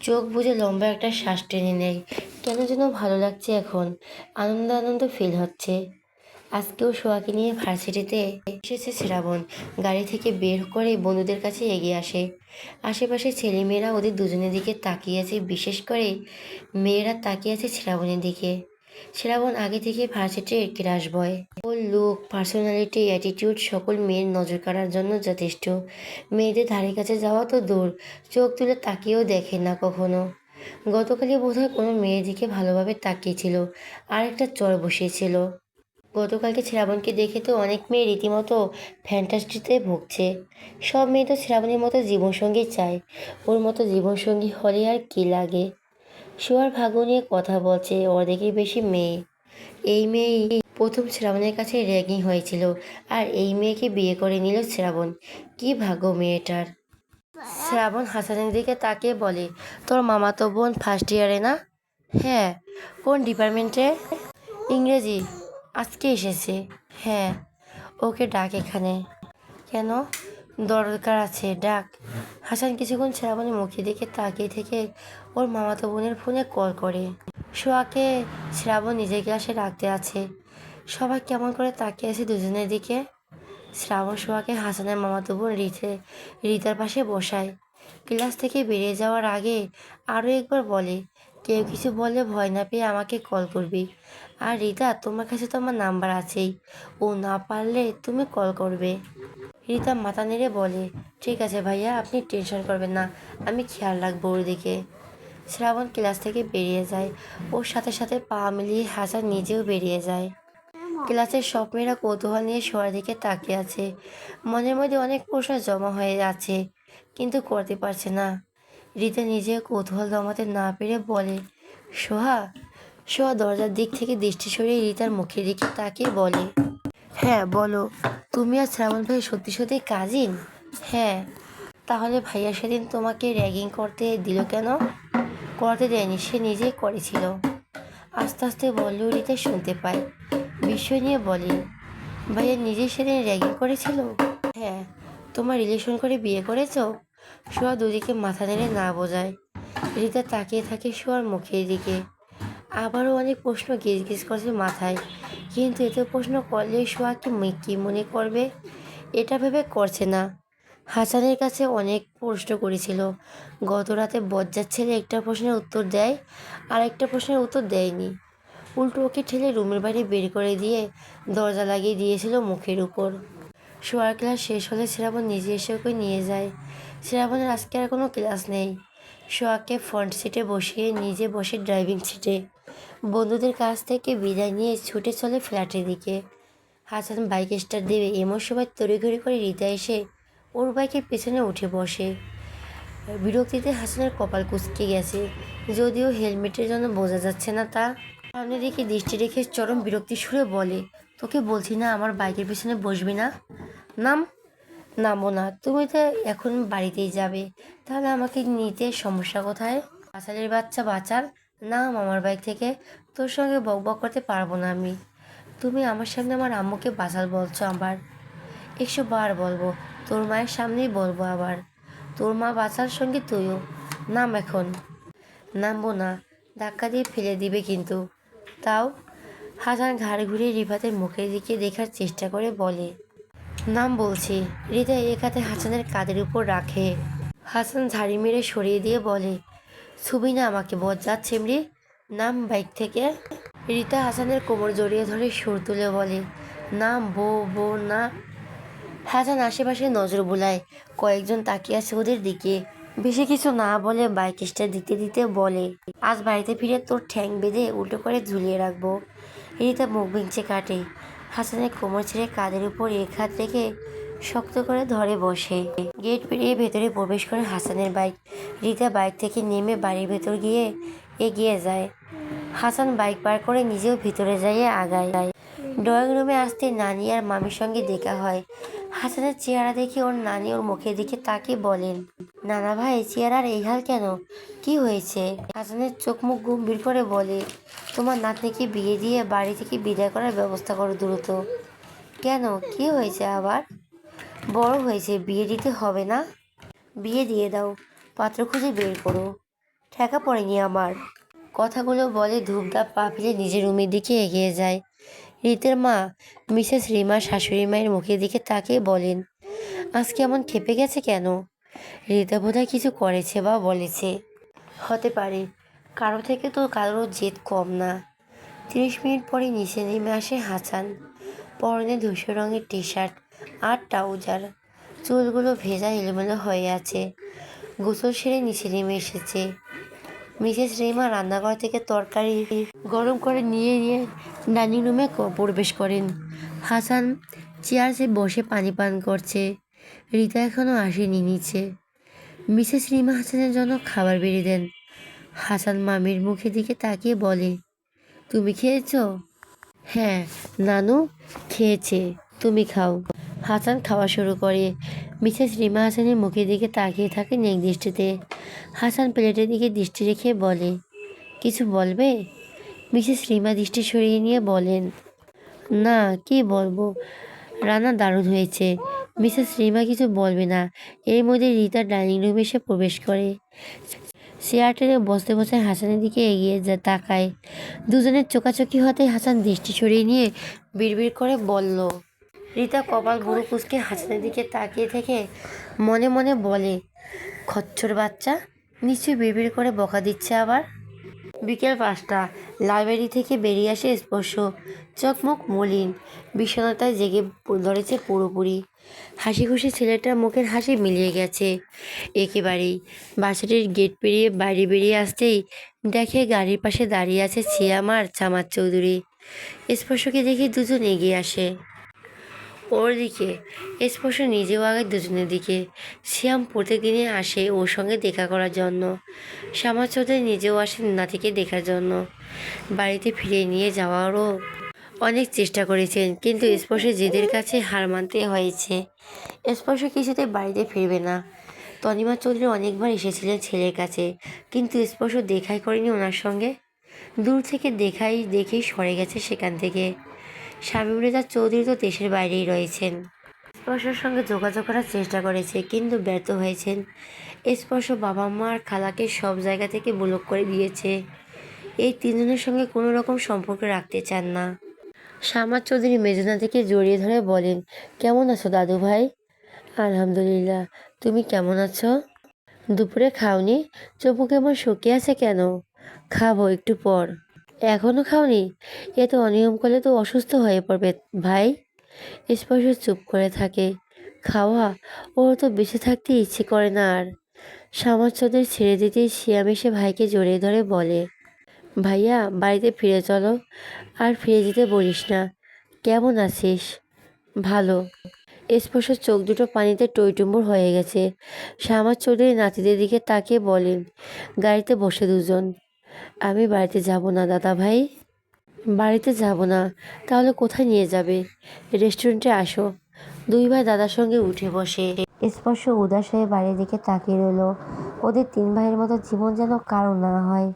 চোখ বুজে লম্বা একটা শ্বাস টেনে নেয়। কেন যেন ভালো লাগছে এখন, আনন্দ আনন্দ ফিল হচ্ছে। আজকেও সোয়াকে নিয়ে ভার্সিটিতে এসেছে শ্রাবণ। গাড়ি থেকে বের করে বন্ধুদের কাছে এগিয়ে আসে। আশেপাশে ছেলেমেয়েরা ওদের দুজনের দিকে তাকিয়ে আছে, বিশেষ করে মেয়েরা তাকিয়ে আছে শ্রাবণের দিকে। শ্রাবণ আগে থেকে ভার্সিটির ক্রাশ বয়। ওর লুক, পার্সোনালিটি, অ্যাটিটিউড সকল মেয়ের নজর কাড়ার জন্য যথেষ্ট। মেয়েদের ধারে কাছে যাওয়া তো দূর, চোখ তুলে তাকিয়েও দেখে না কখনো। গতকালই বোধহয় কোনো মেয়ের দিকে ভালোভাবে তাকিয়েছিল আর একটা চর বসিয়েছিল। গতকালকে শ্রাবণকে দেখে তো অনেক মেয়ে রীতিমতো ফ্যান্টাসিতে ভুগছে। সব মেয়ে তো শ্রাবণের মতো জীবনসঙ্গী চায়। ওর মতো জীবনসঙ্গী হলে আর কি লাগে। সোয়ার ভাগ্য নিয়ে কথা বলছে অর্ধেকের বেশি মেয়ে। এই মেয়েই প্রথম শ্রাবণের কাছে র্যাগিং হয়েছিল, আর এই মেয়েকে বিয়ে করে নিল শ্রাবণ। কি ভাগ্য মেয়েটার। শ্রাবণ হাসানের দিকে তাকিয়ে বলে, তোর মামাতো বোন ফার্স্ট ইয়ারে না? হ্যাঁ। কোন ডিপার্টমেন্টে? ইংরেজি। আজকে এসেছে? হ্যাঁ। ওকে ডাক এখানে। কেন? দরকার আছে, ডাক। হাসান কিছুক্ষণ শ্রাবণের মুখের দিকে তাকিয়ে থেকে ওর মামাতো বোনের ফোনে কল করে। সোয়াকে শ্রাবণ নিজের ক্লাসে রাখতে আছে। সবাই কেমন করে তাকিয়ে আছে দুজনের দিকে। শ্রাবণ সোয়াকে হাসানের মামাতো বোন রিতার পাশে বসায়। ক্লাস থেকে বেরিয়ে যাওয়ার আগে আরও একবার বলে, কেউ কিছু বললে ভয় না পেয়ে আমাকে কল করবি। আর রিতা, তোমার কাছে তো আমার নাম্বার আছেই, ও না পারলে তুমি কল করবে। রিতা মাথা নেড়ে বলে, ঠিক আছে ভাইয়া, আপনি টেনশন করবেন না, আমি খেয়াল রাখবো ওর দিকে। শ্রাবণ ক্লাস থেকে বেরিয়ে যায়। ওর সাথে সাথে পা মিলিয়ে হাসান নিজেও বেরিয়ে যায়। ক্লাসের সব মেয়েরা কৌতূহল নিয়ে সোহার দিকে তাকিয়ে আছে। মনের মধ্যে অনেক প্রশ্ন জমা হয়ে আছে, কিন্তু করতে পারছে না। রিতা নিজে কৌতূহল দমাতে না পেরে বলে, সোহা। সোহা দরজার দিক থেকে দৃষ্টি সরিয়ে রিতার মুখের দিকে তাকিয়ে বলে, হ্যাঁ বলো, তুমি আর শ্রাবণ ভাই সত্যি সত্যি কাজিন? হ্যাঁ। তাহলে ভাইয়া সেদিন তোমাকে র্যাগিং করতে দিল কেন? করতে দেয়নি, সে নিজেই করেছিল। আস্তে আস্তে বললেও রিতা শুনতে পায়। বিস্ময় নিয়ে বলে, ভাইয়া নিজে সেদিন র্যাগিং করেছিল? হ্যাঁ। তোমার রিলেশন করে বিয়ে করেছ? সোয়া দুদিকে মাথা নেড়ে না বোঝায়। রিতা তাকিয়ে থাকে সোয়ার মুখের দিকে। আবারও অনেক প্রশ্ন গিজ করছে মাথায়, কিন্তু এত প্রশ্ন করলে সোয়া কি মনে করবে এটা ভেবে করছে না। হাসানের কাছে অনেক প্রশ্ন করেছিল। গত রাতে বজ্জার ছেলে একটা প্রশ্নের উত্তর দেয়, আর একটা প্রশ্নের উত্তর দেয়নি। উল্টো ওকে ঠেলে রুমের বাইরে বের করে দিয়ে দরজা লাগিয়ে দিয়েছিল মুখের উপর। শোয়ার ক্লাস শেষ হলে শ্রাবণ নিজে এসে ওকে নিয়ে যায়। শ্রাবণের আজকে আর কোনো ক্লাস নেই। সোয়াকে ফ্রন্ট সিটে বসিয়ে নিজে বসে ড্রাইভিং সিটে। বন্ধুদের কাছ থেকে বিদায় নিয়ে ছুটে চলে ফ্ল্যাটের দিকে। হাসান বাইক স্টার্ট দেবে এমন সময় তড়িঘড়ি করে রিতা এসে ওর বাইকের পেছনে উঠে বসে। বিরক্তিতে হাসানের কপাল কুঁচকে গেছে, যদিও হেলমেটের জন্য বোঝা যাচ্ছে না তা। সামনের দিকে দৃষ্টি রেখে চরম বিরক্তি সুরে বলে, তোকে বলছি না আমার বাইকের পেছনে বসবি না? নাম। নামো না, তুমি তো এখন বাড়িতেই যাবে, তাহলে আমাকে নিতে সমস্যা কোথায়? বাচালের বাচ্চা বাচাল, নাম আমার বাইক থেকে। তোর সঙ্গে বকবক করতে পারবো না আমি। তুমি আমার সামনে আমার আম্মুকে বাচাল বলছো আবার? 100 বার বলবো, তোর মায়ের সামনেই বলবো আবার। তোর মা বাচার সঙ্গে তুইও। নাম এখন। নামবো না, ধাক্কা দিয়ে ফেলে দিবে কিন্তু। তাও? হাসান ঘাড় ঘুরিয়ে রিফাতের মুখের দিকে দেখার চেষ্টা করে বলে, নাম বলছি। রিতা এক হাতে হাসানের কাঁধের উপর রাখে। হাসান ঝাড়ি মেরে সরিয়ে দিয়ে বলে, ছবি না আমাকে বজ্জাত ছিমড়ি, নাম বাইক থেকে। রিতা হাসানের কোমর জড়িয়ে ধরে সুর তুলে বলে, নাম বো না। হাসান আশেপাশে নজর বুলায়, কয়েকজন তাকিয়ে আছে ওদের দিকে। বেশি কিছু না বলে বাইক স্টার্ট দিতে দিতে বলে, আজ বাড়িতে ফিরে তোর ঠ্যাং বেঁধে উল্টো করে ঝুলিয়ে রাখবো। রিতা মুখ ভেঙচে কাটে। হাসানের কোমর ছেড়ে কাঁধের উপর এক হাত রেখে শক্ত করে ধরে বসে। গেট পেরিয়ে ভেতরে প্রবেশ করে হাসানের বাইক। রিতা বাইক থেকে নেমে বাড়ির ভেতর গিয়ে এগিয়ে যায়। হাসান বাইক পার করে নিজেও ভিতরে যাইয়ে আগায়। ড্রয়িং রুমে আসতে নানি আর মামির সঙ্গে দেখা হয়। হাসানের চেহারা দেখে ওর নানি ওর মুখের দিকে তাকিয়ে বলেন, নানা ভাই চেহারার এই হাল কেন? কি হয়েছে? হাসানের চোখ মুখ গম্ভীর করে বলে, তোমার নাতনিকে বিয়ে দিয়ে বাড়ি থেকে বিদায় করার ব্যবস্থা করো দ্রুত। কেন, কি হয়েছে আবার? বড় হয়েছে, বিয়ে দিতে হবে না? বিয়ে দিয়ে দাও, পাত্র খুঁজে বের করো, ঠেকা পড়েনি আমার। কথাগুলো বলে ধূপধাপ পা ফেলে নিজের রুমের দিকে এগিয়ে যায়। রীতের মা মিসেস রিমা শাশুড়ি মায়ের মুখের দিকে তাকিয়ে বলেন, আজ কেমন খেপে গেছে কেন? রীতা বোধহয় কিছু করেছে বা বলেছে। হতে পারে, কারো থেকে তো কারোর জেদ কম না। 30 মিনিট পরে নিচে নেমে আসে হাসান। পরনে ধূসর রঙের টি শার্ট আর ট্রাউজার। চুলগুলো ভেজা এলোমেলো হয়ে আছে। গোসল সেরে নিচে নেমে এসেছে। মিসেস রিমা রান্নাঘর থেকে তরকারি গরম করে নিয়ে ডাইনিং রুমে প্রবেশ করেন। হাসান চেয়ারে বসে পানি পান করছে। রিতা এখনও আসেনি নিচে। মিসেস রিমা হাসানের জন্য খাবার বেড়ে দেন। হাসান মামির মুখের দিকে তাকিয়ে বলে, তুমি খেয়েছো? হ্যাঁ নানু খেয়েছে, তুমি খাও। হাসান খাওয়া শুরু করে। মিসেস রিমা হাসানের মুখের দিকে তাকিয়ে থাকেন এক দৃষ্টিতে। হাসান প্লেটের দিকে দৃষ্টি রেখে বলে, কিছু বলবে? মিসেস রিমা দৃষ্টি সরিয়ে নিয়ে বলেন, না কি বলবো, রান্না দারুণ হয়েছে। মিসেস রিমা কিছু বলবে না, এর মধ্যে রিতা ডাইনিং রুমে এসে প্রবেশ করে। চেয়ার টেনে বসতে বসে হাসানের দিকে এগিয়ে তাকায়। দুজনের চোকাচোকি হতে হাসান দৃষ্টি সরিয়ে নিয়ে বিড়বিড় করে বলল, রিতা কপাল বুড়ো কুঁচকে হাসানের দিকে তাকিয়ে থেকে মনে মনে বলে, খচ্চর বাচ্চা, নিশ্চয়ই বিড়বিড় করে বকা দিচ্ছে আবার। বিকেল 5টা। লাইব্রেরি থেকে বেরিয়ে আসে স্পর্শ। চোখ মুখ মলিন, বিষণ্ণতায় জেগে ধরেছে পুরোপুরি। হাসি খুশি ছেলেটার মুখের হাসি মিলিয়ে গেছে একেবারেই। বাসাটির গেট পেরিয়ে বাড়ি বেরিয়ে আসতেই দেখে গাড়ির পাশে দাঁড়িয়ে আছে সিয়াম আর জামাত চৌধুরী। স্পর্শকে দেখে দুজন এগিয়ে আসে ওর দিকে। স্পর্শ নিজেও আগে দুজনের দিকে। সিয়াম প্রত্যেকদিনই আসে ওর সঙ্গে দেখা করার জন্য। জামাত চৌধুরী নিজেও আসেন নাতিকে দেখার জন্য। বাড়িতে ফিরিয়ে নিয়ে যাওয়ারও অনেক চেষ্টা করেছেন, কিন্তু স্পর্শের জেদের কাছে হার মানতে হয়েছে। স্পর্শ কিছুতে বাড়িতে ফিরবে না। তনিমা চৌধুরী অনেকবার এসেছিলেন ছেলের কাছে, কিন্তু স্পর্শ দেখাই করেনি ওনার সঙ্গে। দূর থেকে দেখেই সরে গেছে সেখান থেকে। শামীম রেজা চৌধুরী তো দেশের বাইরেই রয়েছেন। স্পর্শের সঙ্গে যোগাযোগ করার চেষ্টা করেছে, কিন্তু ব্যর্থ হয়েছেন। স্পর্শ বাবা মা আর খালাকে সব জায়গা থেকে ব্লক করে দিয়েছে। এই তিনজনের সঙ্গে কোনো রকম সম্পর্ক রাখতে চান না। শামাত চৌধুরী মেজনাদিকে জড়িয়ে ধরে বলেন, কেমন আছো দাদু ভাই? আলহামদুলিল্লাহ, তুমি কেমন আছো? দুপুরে খাওনি? চোপু কেমন শুকিয়ে আছে কেন? খাবো একটু পর। এখনো খাওনি? এত অনিয়ম করলে তো অসুস্থ হয়ে পড়বে ভাই। স্পর্শ চুপ করে থাকে। খাওয়া? ওর তো বেঁচে থাকতে ইচ্ছে করে না আর। শামাত চৌধুরী ছেড়ে দিতেই শিয়াম এসে ভাইকে জড়িয়ে ধরে বলে, ভাইয়া বাড়িতে ফিরে চলো। আর ফিরে যেতে বলিস না। কেমন আছিস? ভালো। স্পর্শের চোখ দুটো পানিতে টইটুম্বুর হয়ে গেছে। শামাত চৌধুরী নাতিদের দিকে তাকিয়ে বলেন, গাড়িতে বসে দুজন। আমি বাড়িতে যাব না দাদা ভাই। বাড়িতে যাব না? তাহলে কোথায় নিয়ে যাবে? রেস্টুরেন্টে আসো। দুই ভাই দাদার সঙ্গে উঠে বসে। স্পর্শ উদাস হয়ে বাড়ির দিকে তাকিয়ে রইল। ওদের তিন ভাইয়ের মতো জীবন যেন কারো না হয়।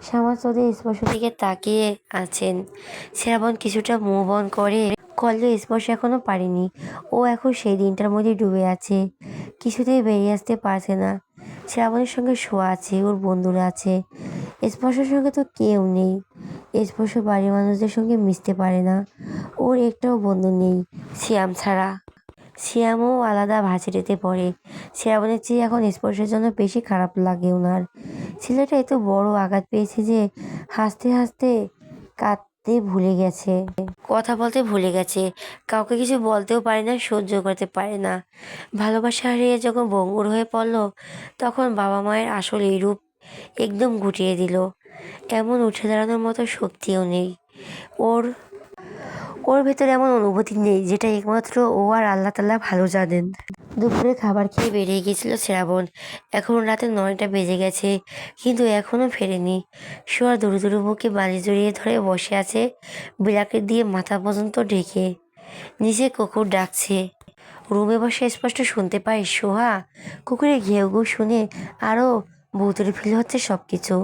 শ্যামা চৌধুরী স্পর্শ দিকে তাকিয়ে আছেন। শ্রাবণ কিছুটা মুভ অন করলেও স্পর্শ এখনো পারেনি। ও এখন সেই দিনটার মধ্যে ডুবে আছে। কিছুতেই বেরিয়ে আসতে পারছে না। শ্রাবণের সঙ্গে শোয়া আছে, ওর বন্ধুরা আছে। স্পর্শের সঙ্গে তো কেউ নেই। স্পর্শ বাড়ির মানুষদের সঙ্গে মিশতে পারে না। ওর একটাও বন্ধু নেই শ্যাম ছাড়া। শ্যামও আলাদা ভার্সিটিতে পড়ে। শ্রাবণের চেয়ে এখন স্পর্শের জন্য বেশি খারাপ লাগে ওনার। ছেলেটা এত বড় আঘাত পেয়েছে যে হাসতে হাসতে কাঁদতে ভুলে গেছে, কথা বলতে ভুলে গেছে, কাউকে কিছু বলতেও পারে না, সহ্য করতে পারে না। ভালোবাসা হারিয়ে যখন ভঙ্গুর হয়ে পড়ল, তখন বাবা মায়ের আসল এই রূপ একদম গুটিয়ে দিল। এমন উঠে দাঁড়ানোর মতো শক্তিও নেই ওর। ওর ভেতরে এমন অনুভূতি নেই যেটা একমাত্র ও আর আল্লাহ তাআলা ভালো জানেন। দুপুরে খাবার খেয়ে বেরিয়ে গেছিল শ্রাবণ। এখন রাতে 9টা বেজে গেছে, কিন্তু এখনও ফেরেনি। শোয়ার দুরু দুরু বুকে বালিশ জড়িয়ে ধরে বসে আছে, ব্ল্যাঙ্কেট দিয়ে মাথা পর্যন্ত ঢেকে। নিচে কুকুর ডাকছে। রুমে বসে স্পষ্ট শুনতে পাই সোহা। কুকুরের ঘেউ ঘেউ শুনে আরও ভূতের ফিল হচ্ছে সব কিছু।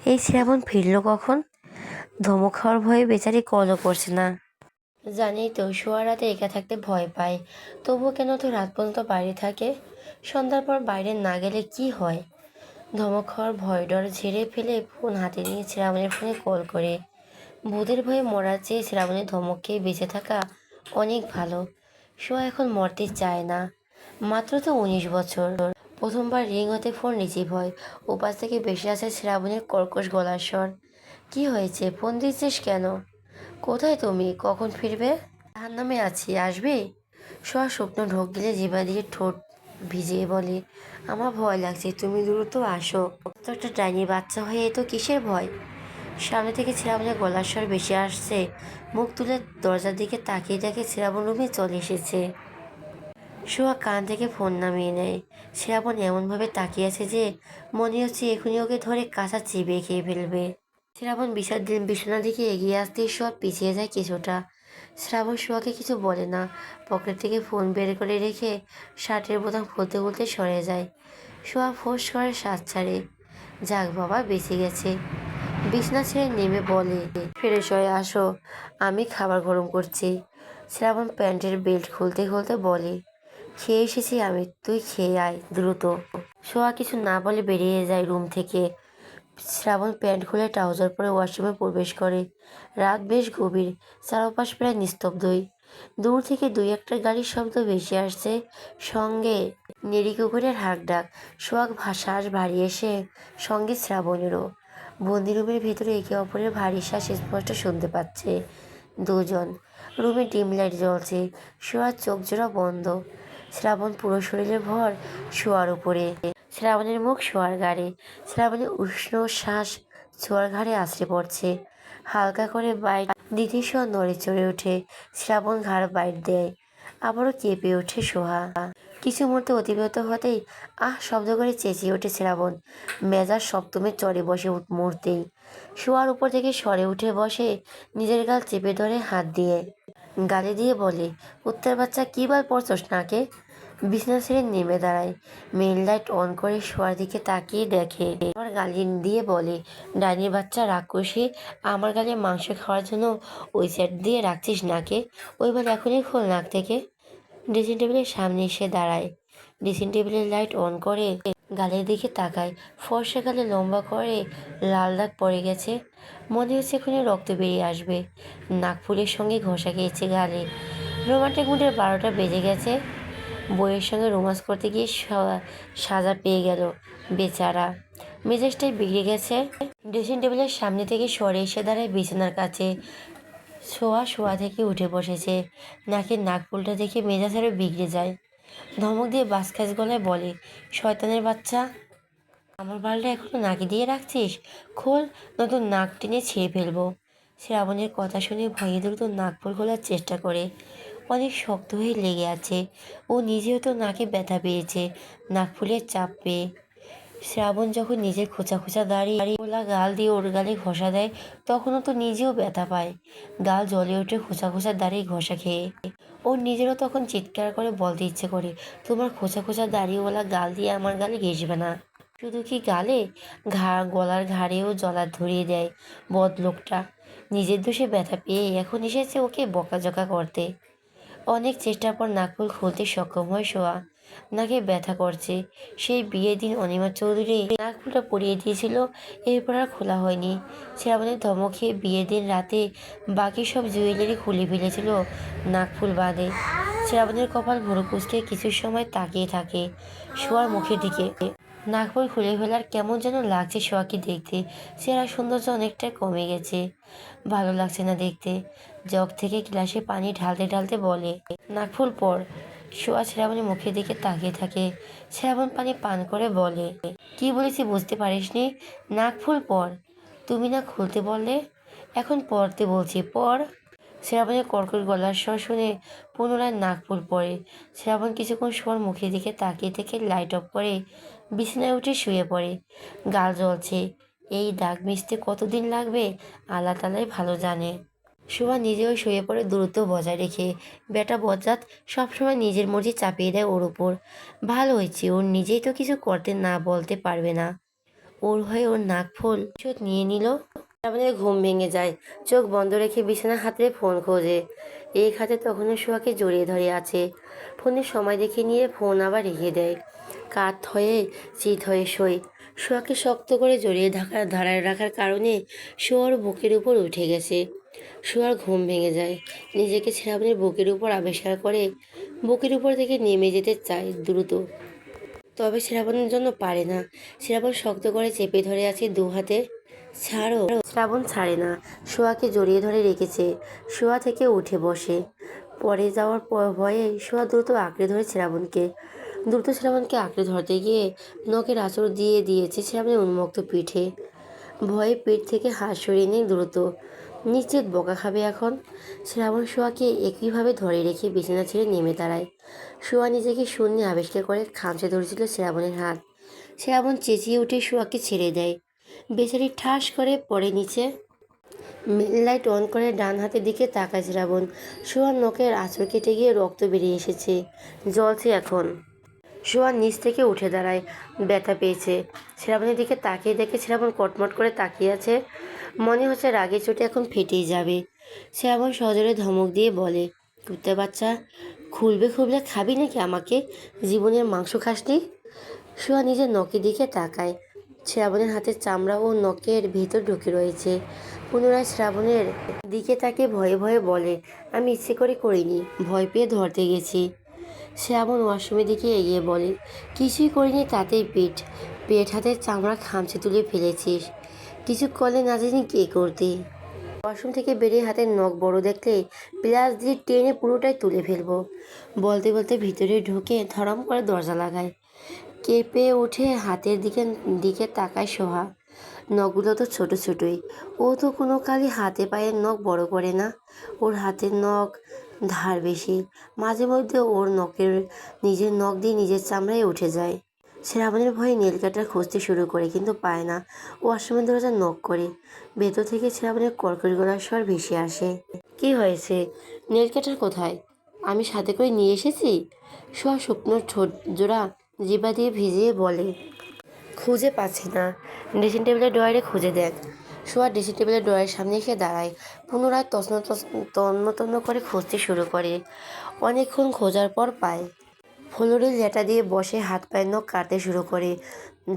এই শ্রাবণ ফিরল কখন? ধমক খাওয়ার ভয়ে বেচারি কলও করছে না। জানি তো শোয়া রাতে একা থাকতে ভয় পায়, তবুও কেন তো রাত পর্যন্ত বাইরে থাকে? সন্ধ্যার পর বাইরে না গেলে কি হয়? ধমক খাওয়ার ভয় ডর ঝেড়ে ফেলে ফোন হাতে নিয়ে শ্রাবণের ফোনে কল করে। ভূতের ভয়ে মরার চেয়ে শ্রাবণের ধমক খেয়ে বেঁচে থাকা অনেক ভালো। শোয়া এখন মরতে চায় না। মাত্র তো 19 বছর। প্রথমবার রিং হতে ফোন রিসিভ হয়। ওপাশ থেকে ভেসে আসে শ্রাবণের কর্কশ গলার স্বর। কি হয়েছে, ফোন দিচ্ছিস কেন? কোথায় তুমি, কখন ফিরবে? জাহান্নামে আছি, আসবে? শোয়া শুকনো ঢোক গিলে জিভা দিয়ে ঠোঁট ভিজিয়ে বলে, আমার ভয় লাগছে, তুমি দ্রুত আসো। তো একটা ডাইনির বাচ্চা হয়ে এ তো কিসের ভয়? সামনে থেকে শ্রাবণের গলার স্বর বেশি আসছে। মুখ তুলে দরজার দিকে তাকিয়ে দেখে শ্রাবণ রুমে চলে এসেছে। শোয়া কান থেকে ফোন নামিয়ে নেয়। শ্রাবণ এমনভাবে তাকিয়ে আছে যে মনে হচ্ছে এখনই ওকে ধরে কাঁচা চিবিয়ে খেয়ে ফেলবে। শ্রাবণ বিছানার দিকে এগিয়ে আসতেই সব পিছিয়ে যায় কিছুটা। শ্রাবণ শোয়াকে কিছু বলে না। পকেট থেকে ফোন বের করে রেখে শার্টের বোতাম খুলতে খুলতে সরে যায়। শোয়া ফোঁস করে শ্বাস ছাড়ে। যাক বাবা, বেঁচে গেছে। বিছানা ছেড়ে নেমে বলে, ফ্রেশ হয়ে আসো, আমি খাবার গরম করছি। শ্রাবণ প্যান্টের বেল্ট খুলতে খুলতে বলে, খেয়ে এসেছি আমি, তুই খেয়ে আয় দ্রুত। শোয়া কিছু না বলে বেরিয়ে যায় রুম থেকে। শ্রাবণ প্যান্ট খুলে ট্রাউজার পরে ওয়াশরুমে প্রবেশ করে। রাত বেশ গভীর, চারপাশ প্রায় নিস্তব্ধই। দূর থেকে দুই একটা গাড়ির শব্দ ভেসে আসছে, সঙ্গে নেড়ি কুকুরের হাঁক ডাক। সোহাগ শ্বাস ভারী এসে সঙ্গে শ্রাবণেরও। বন্দি রুমের ভেতরে একে অপরের ভারী শ্বাস স্পষ্ট শুনতে পাচ্ছে। দুজন। রুমে ডিম লাইট জ্বলছে, শোয়ার চোখ জোড়া বন্ধ। শ্রাবণ পুরো শরীরে ভর শোয়ার উপরে, শ্রাবণের মুখ শোয়ার ঘাড়ে, শ্রাবণের উষ্ণ শ্বাস ছোঁয়ার ঘাড়ে আছড়ে পড়ছে। হালকা করে বাইট দিতে শোয়া নড়ে চড়ে ওঠে, শ্রাবণ ঘাড় বাইট দেয়। আবারও কেঁপে ওঠে সোহা। কিছু মুহূর্তে অতিবাহিত হতেই শব্দ করে চেঁচিয়ে ওঠে শ্রাবণ। মেজাজ সপ্তমে চড়ে বসে মুহূর্তেই। শোয়ার উপর থেকে সরে উঠে বসে, নিজের গাল চেপে ধরে হাত দিয়ে গালে দিয়ে বলে, কুত্তার বাচ্চা কী বাল পড়ছস নাকে? বিছানা ছেড়ে নেমে দাঁড়ায়, মেইন লাইট অন করে শোয়ার দিকে তাকিয়ে দেখে। আমার গালি দিয়ে বলে, ডাইনির বাচ্চা রাক্ষসী, আমার গালে মাংস খাওয়ার জন্য ওই সেট দিয়ে রাখছিস নাকে? ওইবার এখনই খোল নাক থেকে। ড্রেসিং টেবিলের সামনে এসে দাঁড়ায়, ড্রেসিং টেবিলের লাইট অন করে গালের দিকে তাকায়। ফর্সা গালে লম্বা করে লাল দাগ পড়ে গেছে, মনে হচ্ছে এখনই রক্ত বেরিয়ে আসবে। নাকফুলের সঙ্গে ঘষা খেয়েছে গালে। রোমান্টিক মুডের 12টা বেজে গেছে। বইয়ের সঙ্গে রোমান্স করতে গিয়ে সাজা পেয়ে গেল বেচারা, মেজাজটাই বিগড়ে গেছে। ড্রেসিং টেবিলের সামনে থেকে সরে এসে দাঁড়ায় বিছানার কাছে। শোয়া থেকে উঠে বসেছে। নাকের নাকফুলটা দেখে মেজাজ আরও বিগড়ে যায়। ধমক দিয়ে বাসখাস গলায় বলে, শয়তানের বাচ্চা, আমার বালটা এখনো নাকে দিয়ে রাখছিস? খোল, নতুন নাক টেনে ছিঁড়ে ফেলবো। শ্রাবণের কথা শুনে ভয়ে দ্রুত নাকফুল খোলার চেষ্টা করে। অনেক শক্ত হয়ে লেগে আছে। ও নিজেও তো নাকে ব্যথা পেয়েছে নাকফুলের চাপ পেয়ে। শ্রাবণ যখন নিজের খোঁচা খোঁচা দাঁড়িয়ে ওলা গাল দিয়ে ওর গালে ঘষা দেয়, তখনও তো নিজেও ব্যথা পায়। গাল জ্বলে ওঠে খোঁচা খোঁচা দাঁড়িয়ে ঘষা খেয়ে। ওর নিজেরও তখন চিৎকার করে বলতে ইচ্ছে করে, তোমার খোঁচা খোঁচা দাড়িওয়ালা গাল দিয়ে আমার গালে ঘেঁষবে না। শুধু কি গালে, গলার ঘাড়েও জলার ধরিয়ে দেয় বদলোকটা। নিজের দোষে ব্যথা পেয়ে এখন এসেছে ওকে বকাঝকা করতে। অনেক চেষ্টার পর নাকফুল খুলতে সক্ষম হয় সোয়া। নাকে ব্যথা করছে। সেই বিয়ের দিন অনিমা চৌধুরী নাকফুলটা পরিয়ে দিয়েছিল, এরপর আর খোলা হয়নি। শ্রাবণের ধমক খেয়ে বিয়ের দিন রাতে বাকি সব জুয়েলারি খুলে ফেলেছিল নাকফুল বাদে। শ্রাবণের কপাল ভরে কুঁচকে কিছু সময় তাকিয়ে থাকে সোয়ার মুখের দিকে। নাকফুল খুলে ফেলার কেমন যেন লাগছে সোয়াকে দেখতে। চেহারা সৌন্দর্য অনেকটাই কমে গেছে, ভালো লাগছে না দেখতে। জগ থেকে গ্লাসে পানি ঢালতে ঢালতে বলে, নাকফুল পর। সোয়া শ্রাবণের মুখের দিকে তাকিয়ে থাকে। শ্রাবণ পানি পান করে বলে, কি বলেছি বুঝতে পারিসনি? নাকফুল পর। তুমি না খুলতে বললে, এখন পরতে বলছি, পর। শ্রাবণের কর্কট গলার স্বর শুনে পুনরায় নাকফুল পরে। শ্রাবণ কিছুক্ষণ সোয়ার মুখের দিকে তাকিয়ে থেকে লাইট অফ করে বিছানায় উঠে শুয়ে পড়ে। গাল জ্বলছে। এই দাগ মিশতে কতদিন লাগবে আল্লাহ তালাই ভালো জানে। শোভা নিজেও শুয়ে পড়ে দূরত্ব বজায় রেখে। বেটা বজ্জাত সবসময় নিজের মর্জি চাপিয়ে দেয় ওর উপর। ভালো হয়েছে, ওর নিজেই তো কিছু করতে না বলতে পারবে না। ওর হয়ে ওর নাকফুল নিয়ে নিল। আমাদের ঘুম ভেঙে যায়। চোখ বন্ধ রেখে বিছানা হাতে ফোন খোঁজে। এক হাতে তখনও শোয়াকে জড়িয়ে ধরে আছে। ফোনের সময় দেখে নিয়ে ফোন আবার রেখে দেয়। কাত হয়ে চিত হয়ে শোয়। শোয়াকে শক্ত করে জড়িয়ে ধরায় রাখার কারণে শোয়ার বুকের উপর উঠে গেছে। শোয়ার ঘুম ভেঙে যায়। নিজেকে শ্রাবণের বুকের উপর আবিষ্কার করে বুকের উপর থেকে নেমে যেতে চায় দ্রুত, তবে শ্রাবণের জন্য পারে না। শ্রাবণ শক্ত করে চেপে ধরে আছে দু হাতে। ছাড়ো। শ্রাবণ ছাড়ে না, শোয়াকে জড়িয়ে ধরে রেখেছে। শোয়া থেকে উঠে বসে। পরে যাওয়ার ভয়ে শোয়া দ্রুত আঁকড়ে ধরে শ্রাবণকে। শ্রাবণকে আঁকড়ে ধরতে গিয়ে নখের আঁচড় দিয়ে দিয়েছে শ্রাবণের উন্মুক্ত পিঠে। ভয়ে পেট থেকে হাত সরিয়ে নেই দ্রুত। নিশ্চিত বকা খাবে এখন। শ্রাবণ শোয়াকে একইভাবে ধরে রেখে বিছানা ছেড়ে নেমে দাঁড়ায়। শোয়া নিজেকে শূন্যে আবিষ্কার করে খামচে ধরেছিল শ্রাবণের হাত। শ্রাবণ চেঁচিয়ে উঠে শোয়াকে ছেড়ে দেয়। বেচারি ঠাস করে পড়ে নিচে। লাইট অন করে ডান হাতের দিকে তাকায় শ্রাবণ। শোয়ার নখের আঁচড় কেটে গিয়ে রক্ত বেরিয়ে এসেছে, জ্বলছে এখন। শোয়ার নিচ থেকে উঠে দাঁড়ায়, ব্যথা পেয়েছে। শ্রাবণের দিকে তাকিয়ে দেখে শ্রাবণ কটমট করে তাকিয়ে আছে। মনে হচ্ছে রাগে চোটে এখন ফেটেই যাবে। শ্রাবণ সজোরে ধমক দিয়ে বলে, কুত্তে বাচ্চা, খুলবে খাবি নাকি আমাকে? জীবনের মাংস খাসনি? শোয়া নিজের নখের দিকে তাকায়। শ্রাবণের হাতের চামড়া ও নখের ভিতর ঢুকে রয়েছে। পুনরায় শ্রাবণের দিকে তাকে ভয়ে ভয়ে বলে, আমি ইচ্ছে করে করিনি, ভয় পেয়ে ধরতে গেছি। শ্রাবণ ওয়াশরুমের দিকে এগিয়ে বলে, কিছুই করিনি, তাতেই পেট হাতের চামড়া খামচে তুলে ফেলেছিস। কিছু করলে না জানি কে করতে। ওয়াশরুম থেকে বেরিয়ে হাতের নখ বড় দেখলে প্লাস দিয়ে টেনে পুরোটাই তুলে ফেলবো। বলতে বলতে ভিতরে ঢুকে ধরম করে দরজা লাগায়। কেঁপে উঠে হাতের দিকে দিকে তাকায় সোহা। নখগুলো তো ছোট ছোটই। ও তো কোনো কালই হাতে পায়ের নখ বড় করে না। ওর হাতের নখ ধার বেশি। মাঝে মধ্যে ওর নিজের নখ দিয়ে নিজের চামড়ায় উঠে যায়। শ্রাবণের ভয়ে নেল কাটার খুঁজতে শুরু করে, কিন্তু পায় না। ওয়াশরুমের দরজা নক করে। ভেতর থেকে শ্রাবণের কড়কড় গলার স্বর ভেসে আসে। কি হয়েছে? নেল কাটার কোথায়? আমি সাথে করে নিয়ে এসেছি। সোয়া শুকনো ঠোঁট জোড়া জিভা দিয়ে ভিজিয়ে বলে। খুঁজে পাচ্ছি না। ড্রেসিং টেবিলের ড্রয়ারে খুঁজে দেখ। সোয়া ড্রেসিং টেবিলের ড্রয়ারের সামনে এসে দাঁড়ায়। পুনরায় তন্ন তন্ন করে খুঁজতে শুরু করে। অনেকক্ষণ খোঁজার পর পায়। ফ্লোরে লেটা দিয়ে বসে হাত পায়ের নখ কাটতে শুরু করে।